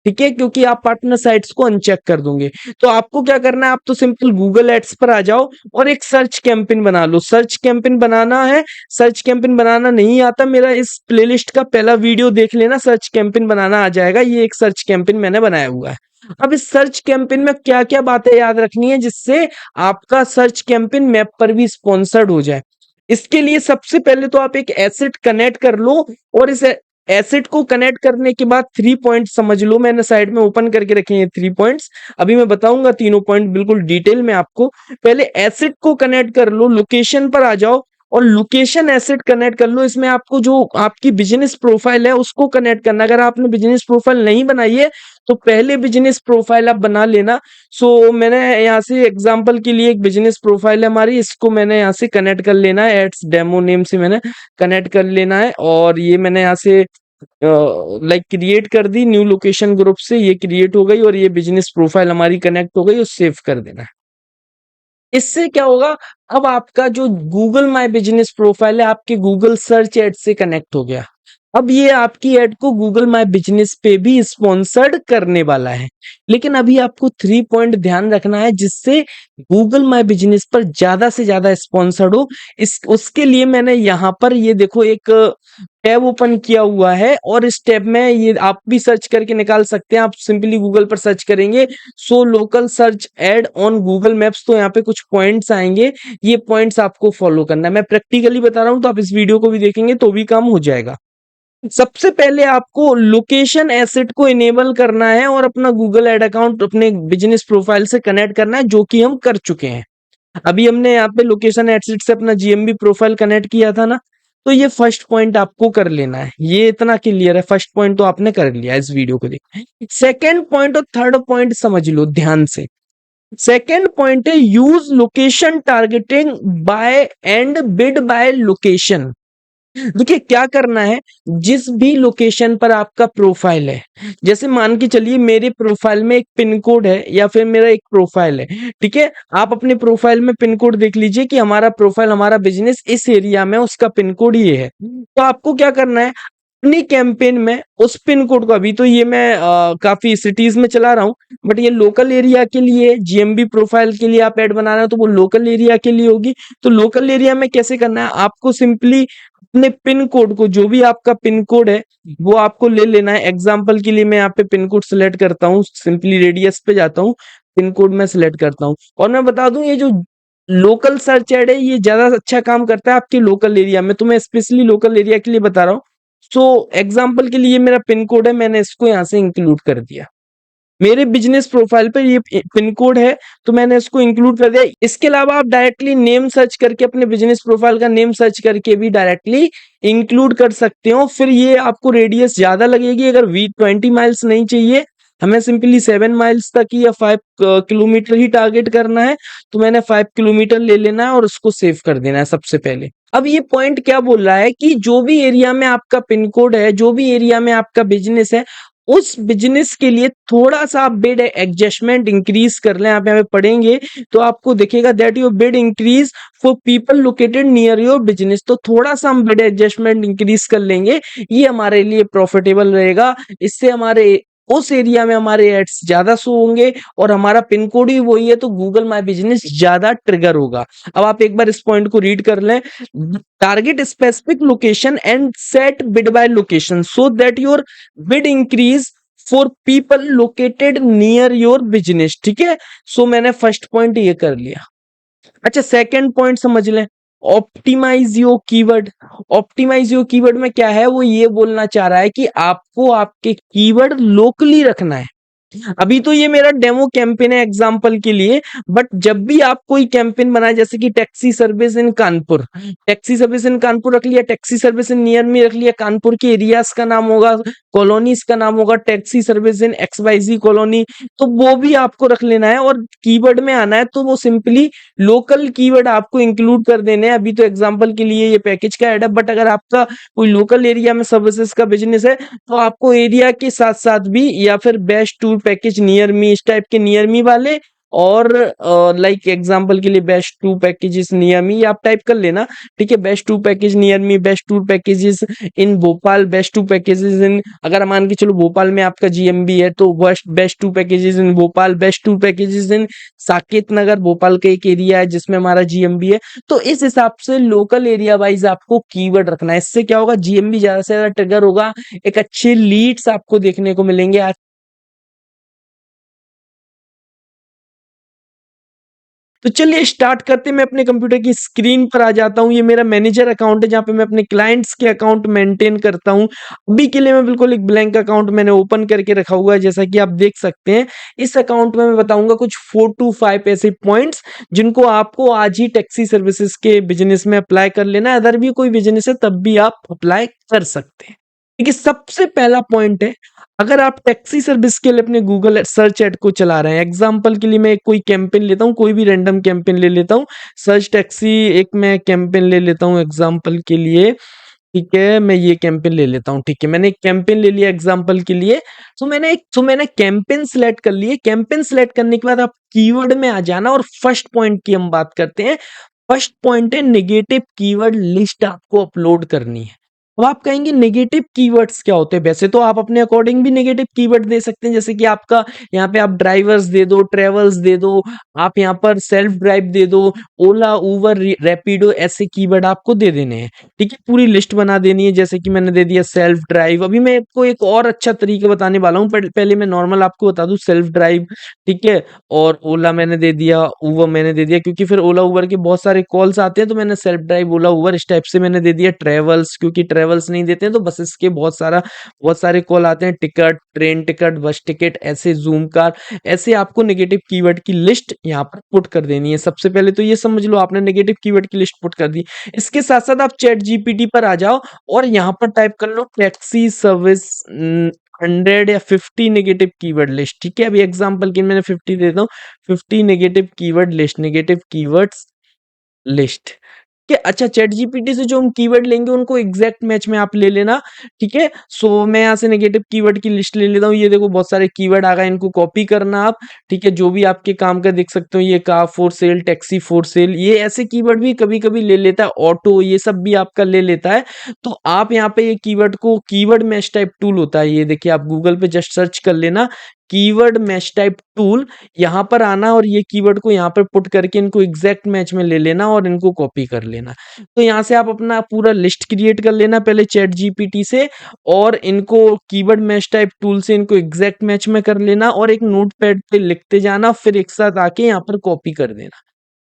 ठीक है, क्योंकि आप पार्टनर साइट्स को अनचेक कर दोगे। तो आपको क्या करना है, आप तो सिंपल गूगल एड्स पर आ जाओ और एक सर्च कैंपेन बना लो। सर्च कैंपेन बनाना है, सर्च कैंपेन बनाना नहीं आता, मेरा इस प्लेलिस्ट का पहला वीडियो देख लेना, सर्च कैंपेन बनाना आ जाएगा। ये एक सर्च कैंपेन मैंने बनाया हुआ है। अब इस सर्च कैंपेन में क्या क्या बातें याद रखनी है जिससे आपका सर्च कैंपेन मैप पर भी स्पॉन्सर्ड हो जाए। इसके लिए सबसे पहले तो आप एक एसेट कनेक्ट कर लो, और इस एसेट को कनेक्ट करने के बाद 3 पॉइंट समझ लो, मैंने साइड में ओपन करके रखे हैं 3 पॉइंट्स, अभी मैं बताऊंगा तीनों पॉइंट बिल्कुल डिटेल में आपको। पहले एसेट को कनेक्ट कर लो, लोकेशन पर आ जाओ और लोकेशन एसेट कनेक्ट कर लो। इसमें आपको जो आपकी बिजनेस प्रोफाइल है उसको कनेक्ट करना। अगर आपने बिजनेस प्रोफाइल नहीं बनाई है तो पहले बिजनेस प्रोफाइल आप बना लेना। सो मैंने यहाँ से एग्जांपल के लिए एक बिजनेस प्रोफाइल है हमारी, इसको मैंने यहाँ से कनेक्ट कर लेना है, एड्स डेमो नेम से मैंने कनेक्ट कर लेना है, और ये मैंने यहाँ से लाइक क्रिएट कर दी, न्यू लोकेशन ग्रुप से ये क्रिएट हो गई और ये बिजनेस प्रोफाइल हमारी कनेक्ट हो गई, और सेव कर देना है। इससे क्या होगा, अब आपका जो गूगल माय बिजनेस प्रोफाइल है आपके गूगल सर्च एड से कनेक्ट हो गया। अब ये आपकी ऐड को गूगल माय बिजनेस पे भी स्पॉन्सर्ड करने वाला है। लेकिन अभी आपको 3 पॉइंट ध्यान रखना है जिससे गूगल माय बिजनेस पर ज़्यादा से ज़्यादा स्पॉन्सर्ड हो। इस उसके लिए मैंने यहाँ पर ये देखो एक टैब ओपन किया हुआ है और इस टैब में ये आप भी सर्च करके निकाल सकते हैं। आप सिंपली गूगल पर सर्च करेंगे so local search add on Google maps, तो यहाँ पे कुछ पॉइंट्स आएँगे। ये पॉइंट्स आपको फॉलो करना है। मैं प्रैक्टिकली बता रहा हूँ तो आप इस वीडियो को भी देखेंगे तो भी काम हो जाएगा। सबसे पहले आपको लोकेशन एसेट को इनेबल करना है और अपना गूगल ऐड अकाउंट अपने बिजनेस प्रोफाइल से कनेक्ट करना है, जो कि हम कर चुके हैं। अभी हमने यहाँ पे लोकेशन एसेट से अपना जीएमबी प्रोफाइल कनेक्ट किया था ना, तो ये फर्स्ट पॉइंट आपको कर लेना है। ये इतना क्लियर है, फर्स्ट पॉइंट तो आपने कर लिया इस वीडियो को देख। सेकेंड पॉइंट और थर्ड पॉइंट समझ लो ध्यान से। सेकेंड पॉइंट है use location targeting by and bid by location. देखिए क्या करना है, जिस भी लोकेशन पर आपका प्रोफाइल है, जैसे मान के चलिए मेरे प्रोफाइल में एक पिन कोड है या फिर मेरा एक प्रोफाइल है, ठीक है। आप अपने प्रोफाइल में पिन कोड देख लीजिए कि हमारा प्रोफाइल, हमारा बिजनेस इस एरिया में, उसका पिन कोड ये है। तो आपको क्या करना है, अपनी कैंपेन में उस पिन कोड को, अभी तो ये मैं काफी सिटीज में चला रहा हूँ, बट ये लोकल एरिया के लिए, जीएमबी प्रोफाइल के लिए आप ऐड बना रहे हो तो वो लोकल एरिया के लिए होगी। तो लोकल एरिया में कैसे करना है, आपको सिंपली अपने पिन कोड को, जो भी आपका पिन कोड है वो आपको ले लेना है। एग्जाम्पल के लिए मैं यहाँ पे पिन कोड सिलेक्ट करता हूँ, सिंपली रेडियस पे जाता हूँ, पिन कोड में सिलेक्ट करता हूँ। और मैं बता दूं ये जो लोकल सर्च एड है ये ज्यादा अच्छा काम करता है आपके लोकल एरिया में, तो मैं स्पेशली लोकल एरिया के लिए बता रहा हूँ। सो एग्जाम्पल के लिए मेरा पिन कोड है, मैंने इसको यहाँ से इंक्लूड कर दिया। मेरे बिजनेस प्रोफाइल पर ये पिन कोड है तो मैंने इसको इंक्लूड कर दिया। इसके अलावा आप डायरेक्टली नेम सर्च करके, अपने बिजनेस प्रोफाइल का नेम सर्च करके भी डायरेक्टली इंक्लूड कर सकते हो। फिर ये आपको रेडियस ज्यादा लगेगी, अगर V20 माइल्स नहीं चाहिए, हमें सिंपली 7 माइल्स तक ही या 5 किलोमीटर ही टारगेट करना है, तो मैंने 5 किलोमीटर ले लेना है और उसको सेव कर देना है सबसे पहले। अब ये पॉइंट क्या बोल रहा है कि जो भी एरिया में आपका पिन कोड है, जो भी एरिया में आपका बिजनेस है, उस बिजनेस के लिए थोड़ा सा आप बिड एडजस्टमेंट इंक्रीज कर लें। आप यहाँ पे पढ़ेंगे तो आपको दिखेगा that your bid increase for people located near your business. तो थोड़ा सा हम बिड एडजस्टमेंट इंक्रीज कर लेंगे, ये हमारे लिए प्रॉफिटेबल रहेगा। इससे हमारे उस एरिया में हमारे एड्स ज्यादा शो होंगे और हमारा पिन कोड ही वही है, तो गूगल माय बिजनेस ज्यादा ट्रिगर होगा। अब आप एक बार इस पॉइंट को रीड कर लें, target specific location and set bid by location so that your bid increase for people located near your business, ठीक है। सो मैंने फर्स्ट पॉइंट ये कर लिया। अच्छा सेकंड पॉइंट समझ लें, optimize your keyword. Optimize your keyword में क्या है, वो ये बोलना चाह रहा है कि आपको आपके कीवर्ड लोकली रखना है। अभी तो ये मेरा डेमो कैंपेन है एग्जांपल के लिए, बट जब भी आप कोई कैंपेन बनाए, जैसे कि taxi service in Kanpur, taxi service in Kanpur रख लिया, taxi service in near me रख लिया, कानपुर के एरियाज का नाम होगा, कॉलोनीज का नाम होगा taxi service in XYZ colony, तो वो भी आपको रख लेना है और कीवर्ड में आना है तो वो सिंपली लोकल कीवर्ड आपको इंक्लूड कर देने हैं। अभी तो एग्जांपल के लिए ये पैकेज का ऐड है, बट अगर आपका कोई लोकल एरिया में सर्विसेज का बिजनेस है तो आपको एरिया के साथ साथ भी, या फिर बेस्ट टूर पैकेज नियर मी, इस टाइप के नियर मी वाले, और लाइक एग्जांपल के लिए best tour packages near me आप टाइप कर लेना, ठीक है। Best tour package near me, best tour packages in Bhopal, best tour packages in, अगर मान के चलो भोपाल में आपका जीएमबी है तो best tour packages in Bhopal, best tour packages in Saket Nagar, Bhopal का एक एरिया है जिसमें हमारा जीएमबी है। तो इस हिसाब से लोकल एरिया वाइज आपको कीवर्ड रखना है। इससे क्या होगा, जीएमबी ज्यादा से ज्यादा ट्रिगर होगा, एक अच्छे लीड्स आपको देखने को मिलेंगे। तो चलिए स्टार्ट करते हैं। मैं अपने कंप्यूटर की स्क्रीन पर आ जाता हूँ। ये मेरा मैनेजर अकाउंट है जहाँ पे मैं अपने क्लाइंट्स के अकाउंट मेंटेन करता हूँ। अभी के लिए मैं बिल्कुल एक ब्लैंक अकाउंट मैंने ओपन करके रखा हुआ है, जैसा कि आप देख सकते हैं। इस अकाउंट में मैं बताऊंगा कुछ 4 to 5 ऐसे पॉइंट्स जिनको आपको आज ही टैक्सी सर्विसेज के बिजनेस में अप्लाई कर लेना है। अदर भी कोई बिजनेस है तब भी आप अप्लाई कर सकते हैं। देखिए सबसे पहला पॉइंट है, अगर आप टैक्सी सर्विस के लिए अपने गूगल सर्च एड को चला रहे हैं, एग्जांपल के लिए मैं कोई कैंपेन लेता हूं, कोई भी रैंडम कैंपेन ले लेता हूं, सर्च टैक्सी एक मैं कैंपेन ले लेता हूं एग्जांपल के लिए, ठीक है। मैं ये कैंपेन ले लेता हूं, ठीक है। मैंने एक कैंपेन ले लिया एग्जांपल के लिए। तो मैंने कैंपेन सिलेक्ट कर लिए। कैंपेन सिलेक्ट करने के बाद आप कीवर्ड में आ जाना और फर्स्ट पॉइंट की हम बात करते हैं। फर्स्ट पॉइंट है नेगेटिव कीवर्ड लिस्ट आपको अपलोड करनी है। अब आप कहेंगे नेगेटिव कीवर्ड्स क्या होते हैं? वैसे तो आप अपने अकॉर्डिंग भी नेगेटिव कीवर्ड दे सकते हैं, जैसे कि आपका यहाँ पे आप ड्राइवर्स दे दो, ट्रेवल्स दे दो, आप यहाँ पर सेल्फ ड्राइव दे दो, ओला, उबर, रैपिडो, ऐसे कीवर्ड आपको दे देने हैं। ठीक है, पूरी लिस्ट बना देनी है, जैसे कि मैंने दे दिया सेल्फ ड्राइव। अभी मैं आपको एक और अच्छा तरीका बताने वाला हूँ, पहले मैं नॉर्मल आपको बता दूं सेल्फ ड्राइव। ठीक है, और ओला मैंने दे दिया, उबर मैंने दे दिया, क्योंकि फिर ओला उबर के बहुत सारे कॉल्स आते हैं, तो मैंने सेल्फ ड्राइव, ओला उबर इस टाइप से मैंने दे दिया। ट्रेवल्स, क्योंकि ट्रेवल्स नहीं देते हैं तो बसेस के बहुत सारे कॉल आते हैं, टिकट, ट्रेन टिकट, बस टिकट, ऐसे जूम कार, ऐसे आपको नेगेटिव कीवर्ड की लिस्ट यहाँ पर पुट कर देनी है। सबसे पहले तो ये समझ लो आपने नेगेटिव कीवर्ड की लिस्ट पुट कर दी। इसके साथ साथ आप चैट जीपीटी पर आ जाओ और यहाँ पर टाइप कर लो टैक्सी सर्विस 100 या 50 नेगेटिव कीवर्ड लिस्ट। ठीक है, अभी एग्जांपल के लिए मैंने 50 देता हूँ। 50 negative keyword list, negative keywords list. ठीक है, अच्छा, चैट जीपीटी से जो हम कीवर्ड लेंगे उनको एग्जैक्ट मैच में आप ले लेना। ठीक है, सो मैं यहाँ से नेगेटिव कीवर्ड की लिस्ट ले लेता हूँ। ये देखो बहुत सारे कीवर्ड आ गए, इनको कॉपी करना आप। ठीक है, जो भी आपके काम का देख सकते हो, ये car for sale, taxi for sale, ये ऐसे कीवर्ड भी कभी कभी ले लेता है, ऑटो, ये सब भी आपका ले लेता है। तो आप यहाँ पे ये कीवर्ड को, कीवर्ड मैच टाइप टूल होता है, ये देखिए आप गूगल पे जस्ट सर्च कर लेना कीवर्ड मैच टाइप टूल, यहाँ पर आना और ये कीवर्ड को यहाँ पर पुट करके इनको एग्जैक्ट मैच में ले लेना और इनको कॉपी कर लेना। तो यहाँ से आप अपना पूरा लिस्ट क्रिएट कर लेना पहले चैट जीपीटी से, और इनको कीवर्ड मैच टाइप टूल से इनको एग्जैक्ट मैच में कर लेना और एक नोटपैड पे लिखते जाना, फिर एक साथ आके यहाँ पर कॉपी कर देना।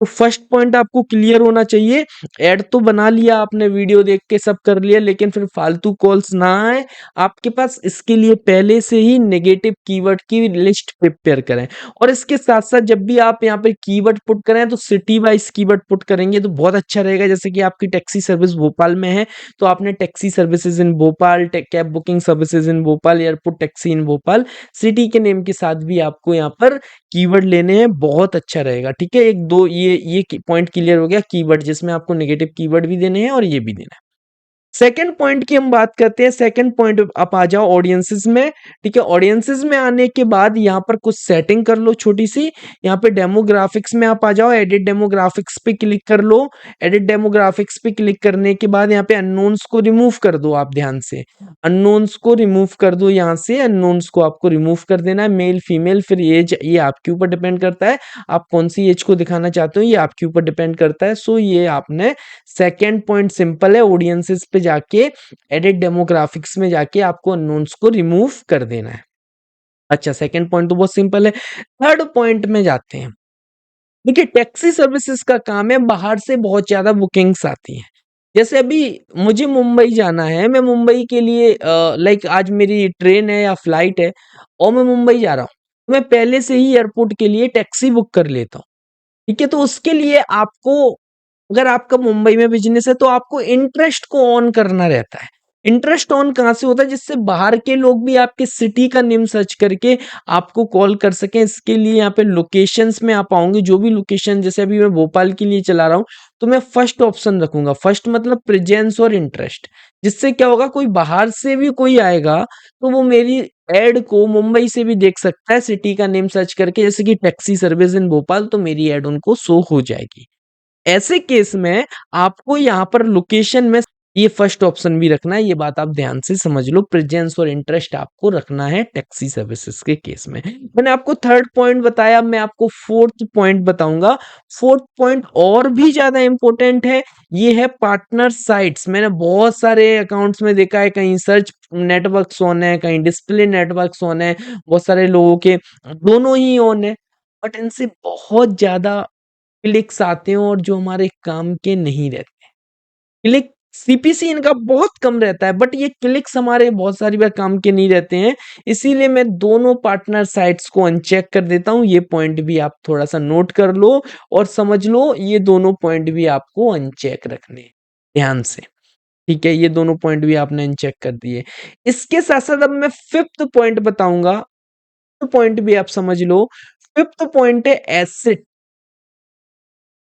तो फर्स्ट पॉइंट आपको क्लियर होना चाहिए। ऐड तो बना लिया आपने, वीडियो देख के सब कर लिया, लेकिन फिर फालतू कॉल्स ना आए आपके पास, इसके लिए पहले से ही नेगेटिव कीवर्ड की लिस्ट प्रिपेयर करें। और इसके साथ साथ जब भी आप यहाँ पे कीवर्ड पुट करें तो सिटी वाइज कीवर्ड पुट करेंगे तो बहुत अच्छा रहेगा। जैसे कि आपकी टैक्सी सर्विस भोपाल में है तो आपने taxi services in Bhopal, cab booking services in Bhopal, airport taxi in Bhopal, city के नेम के साथ भी आपको यहाँ पर कीवर्ड लेने हैं, बहुत अच्छा रहेगा। ठीक है, एक दो ये पॉइंट क्लियर हो गया, कीवर्ड जिसमें आपको नेगेटिव कीवर्ड भी देने हैं और ये भी देना है। सेकंड पॉइंट की हम बात करते हैं। सेकंड पॉइंट आप आ जाओ ऑडियंसेस में। ठीक है, ऑडियंसेस में आने के बाद यहाँ पर कुछ सेटिंग कर लो छोटी सी। यहाँ पे डेमोग्राफिक्स में आप आ जाओ, एडिट डेमोग्राफिक्स पे क्लिक कर लो। एडिट डेमोग्राफिक्स पे क्लिक करने के बाद यहाँ पे अननोन्स को रिमूव कर दो। आप ध्यान से अननोन्स को रिमूव कर दो, यहाँ से अननोन्स को आपको रिमूव कर देना है। मेल फीमेल, फिर एज, ये आपके ऊपर डिपेंड करता है, आप कौन सी एज को दिखाना चाहते हो ये आपके ऊपर डिपेंड करता है। सो ये आपने सेकेंड पॉइंट सिंपल है, ऑडियंसेस पे जाके एडिट डेमोग्राफिक्स में जाके आपको अननोन्स को रिमूव कर देना है। अच्छा, सेकंड पॉइंट तो बहुत सिंपल है। थर्ड पॉइंट में जाते हैं। देखिए, टैक्सी सर्विसेज का काम है, बाहर से बहुत ज्यादा बुकिंग्स आती हैं। जैसे अभी मुझे मुंबई जाना है, मैं मुंबई के लिए लाइक आज मेरी ट्रेन है या फ्लाइट है और मैं मुंबई जा रहा हूँ, मैं पहले से ही एयरपोर्ट के लिए टैक्सी बुक कर लेता हूँ। ठीक है, तो उसके लिए आपको, अगर आपका मुंबई में बिजनेस है तो आपको इंटरेस्ट को ऑन करना रहता है। इंटरेस्ट ऑन कहाँ से होता है? जिससे बाहर के लोग भी आपके सिटी का नेम सर्च करके आपको कॉल कर सकें। इसके लिए यहाँ पे लोकेशंस में आप आओगे, जो भी लोकेशन, जैसे अभी मैं भोपाल के लिए चला रहा हूँ तो मैं फर्स्ट ऑप्शन रखूंगा। फर्स्ट मतलब प्रेजेंस और इंटरेस्ट, जिससे क्या होगा, कोई बाहर से भी कोई आएगा तो वो मेरी एड को मुंबई से भी देख सकता है, सिटी का नेम सर्च करके, जैसे कि टैक्सी सर्विस इन भोपाल, तो मेरी एड उनको शो हो जाएगी। ऐसे केस में आपको यहाँ पर लोकेशन में ये फर्स्ट ऑप्शन भी रखना है, ये बात आप ध्यान से समझ लो। प्रेजेंस और इंटरेस्ट आपको रखना है टैक्सी सर्विसेज के केस में। मैंने आपको थर्ड पॉइंट बताया, मैं आपको फोर्थ पॉइंट बताऊंगा। फोर्थ पॉइंट और भी ज्यादा इंपॉर्टेंट है, ये है पार्टनर साइट्स। मैंने बहुत सारे अकाउंट्स में देखा है, कहीं सर्च नेटवर्क्स ऑन है, कहीं डिस्प्ले नेटवर्क्स ऑन है, बहुत सारे लोगों के दोनों ही ऑन है, बट इनसे बहुत ज्यादा क्लिक्स आते हैं और जो हमारे काम के नहीं रहते। क्लिक सीपीसी इनका बहुत कम रहता है, बट ये क्लिक्स हमारे बहुत सारी बार काम के नहीं रहते हैं। इसीलिए मैं दोनों पार्टनर साइट्स को अनचेक कर देता हूं। ये पॉइंट भी आप थोड़ा सा नोट कर लो और समझ लो, ये दोनों पॉइंट भी आपको अनचेक रखने हैं, ध्यान से। ठीक है, ये दोनों पॉइंट भी आपने अनचेक कर दिए। इसके साथ साथ अब मैं फिफ्थ पॉइंट बताऊंगा, पॉइंट भी आप समझ लो। फिफ्थ पॉइंट है एसेट।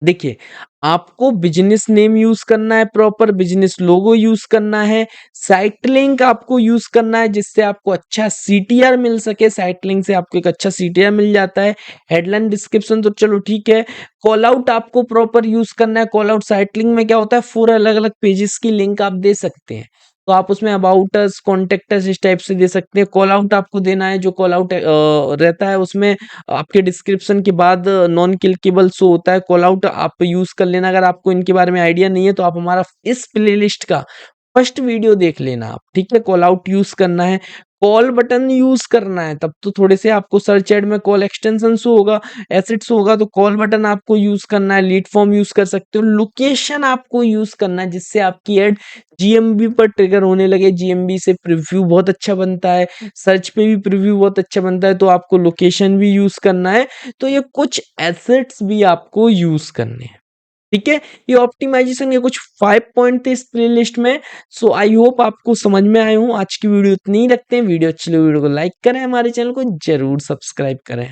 देखिए, आपको बिजनेस नेम यूज करना है, प्रॉपर बिजनेस लोगो यूज करना है, साइट लिंक आपको यूज करना है जिससे आपको अच्छा सीटीआर मिल सके। साइट लिंक से आपको एक अच्छा सीटीआर मिल जाता है। हेडलाइन डिस्क्रिप्शन तो चलो ठीक है। कॉल आउट आपको प्रॉपर यूज करना है। कॉल आउट साइट लिंक में क्या होता है, 4 अलग अलग पेजेस की लिंक आप दे सकते हैं। तो आप उसमें अबाउट अस, कॉन्टैक्ट अस इस टाइप से दे सकते हैं। कॉल आउट आपको देना है, जो कॉल आउट रहता है उसमें आपके डिस्क्रिप्शन के बाद नॉन क्लिकेबल शो होता है। कॉल आउट आप यूज़ कर लेना। अगर आपको इनके बारे में आइडिया नहीं है तो आप हमारा इस प्लेलिस्ट का फर्स्ट वीडियो देख लेना आप, ठीक है? कॉल आउट यूज़ करना है, कॉल बटन यूज़ करना है, तब तो थोड़े से आपको सर्च ऐड में कॉल एक्सटेंशन शो होगा, एसेट शो होगा, तो कॉल बटन आपको यूज़ करना है, लीड फॉर्म यूज़ कर सकते हो, लोकेशन आपको यूज़ करना है जिससे आपकी ऐड जीएमबी पर ट्रिगर होने लगे। जीएमबी से प्रीव्यू बहुत अच्छा बनता है, सर्च पे भी प्रीव्यू बहुत अच्छा बनता है, तो आपको लोकेशन भी यूज़ करना है। तो ये कुछ एसेट्स भी आपको यूज़ करने हैं। ठीक है, ये ऑप्टिमाइजेशन के कुछ 5 पॉइंट थे इस प्लेलिस्ट में। सो आई होप आपको समझ में आए हों। आज की वीडियो इतनी ही रखते हैं। वीडियो अच्छी लगी वीडियो को लाइक करें, हमारे चैनल को जरूर सब्सक्राइब करें।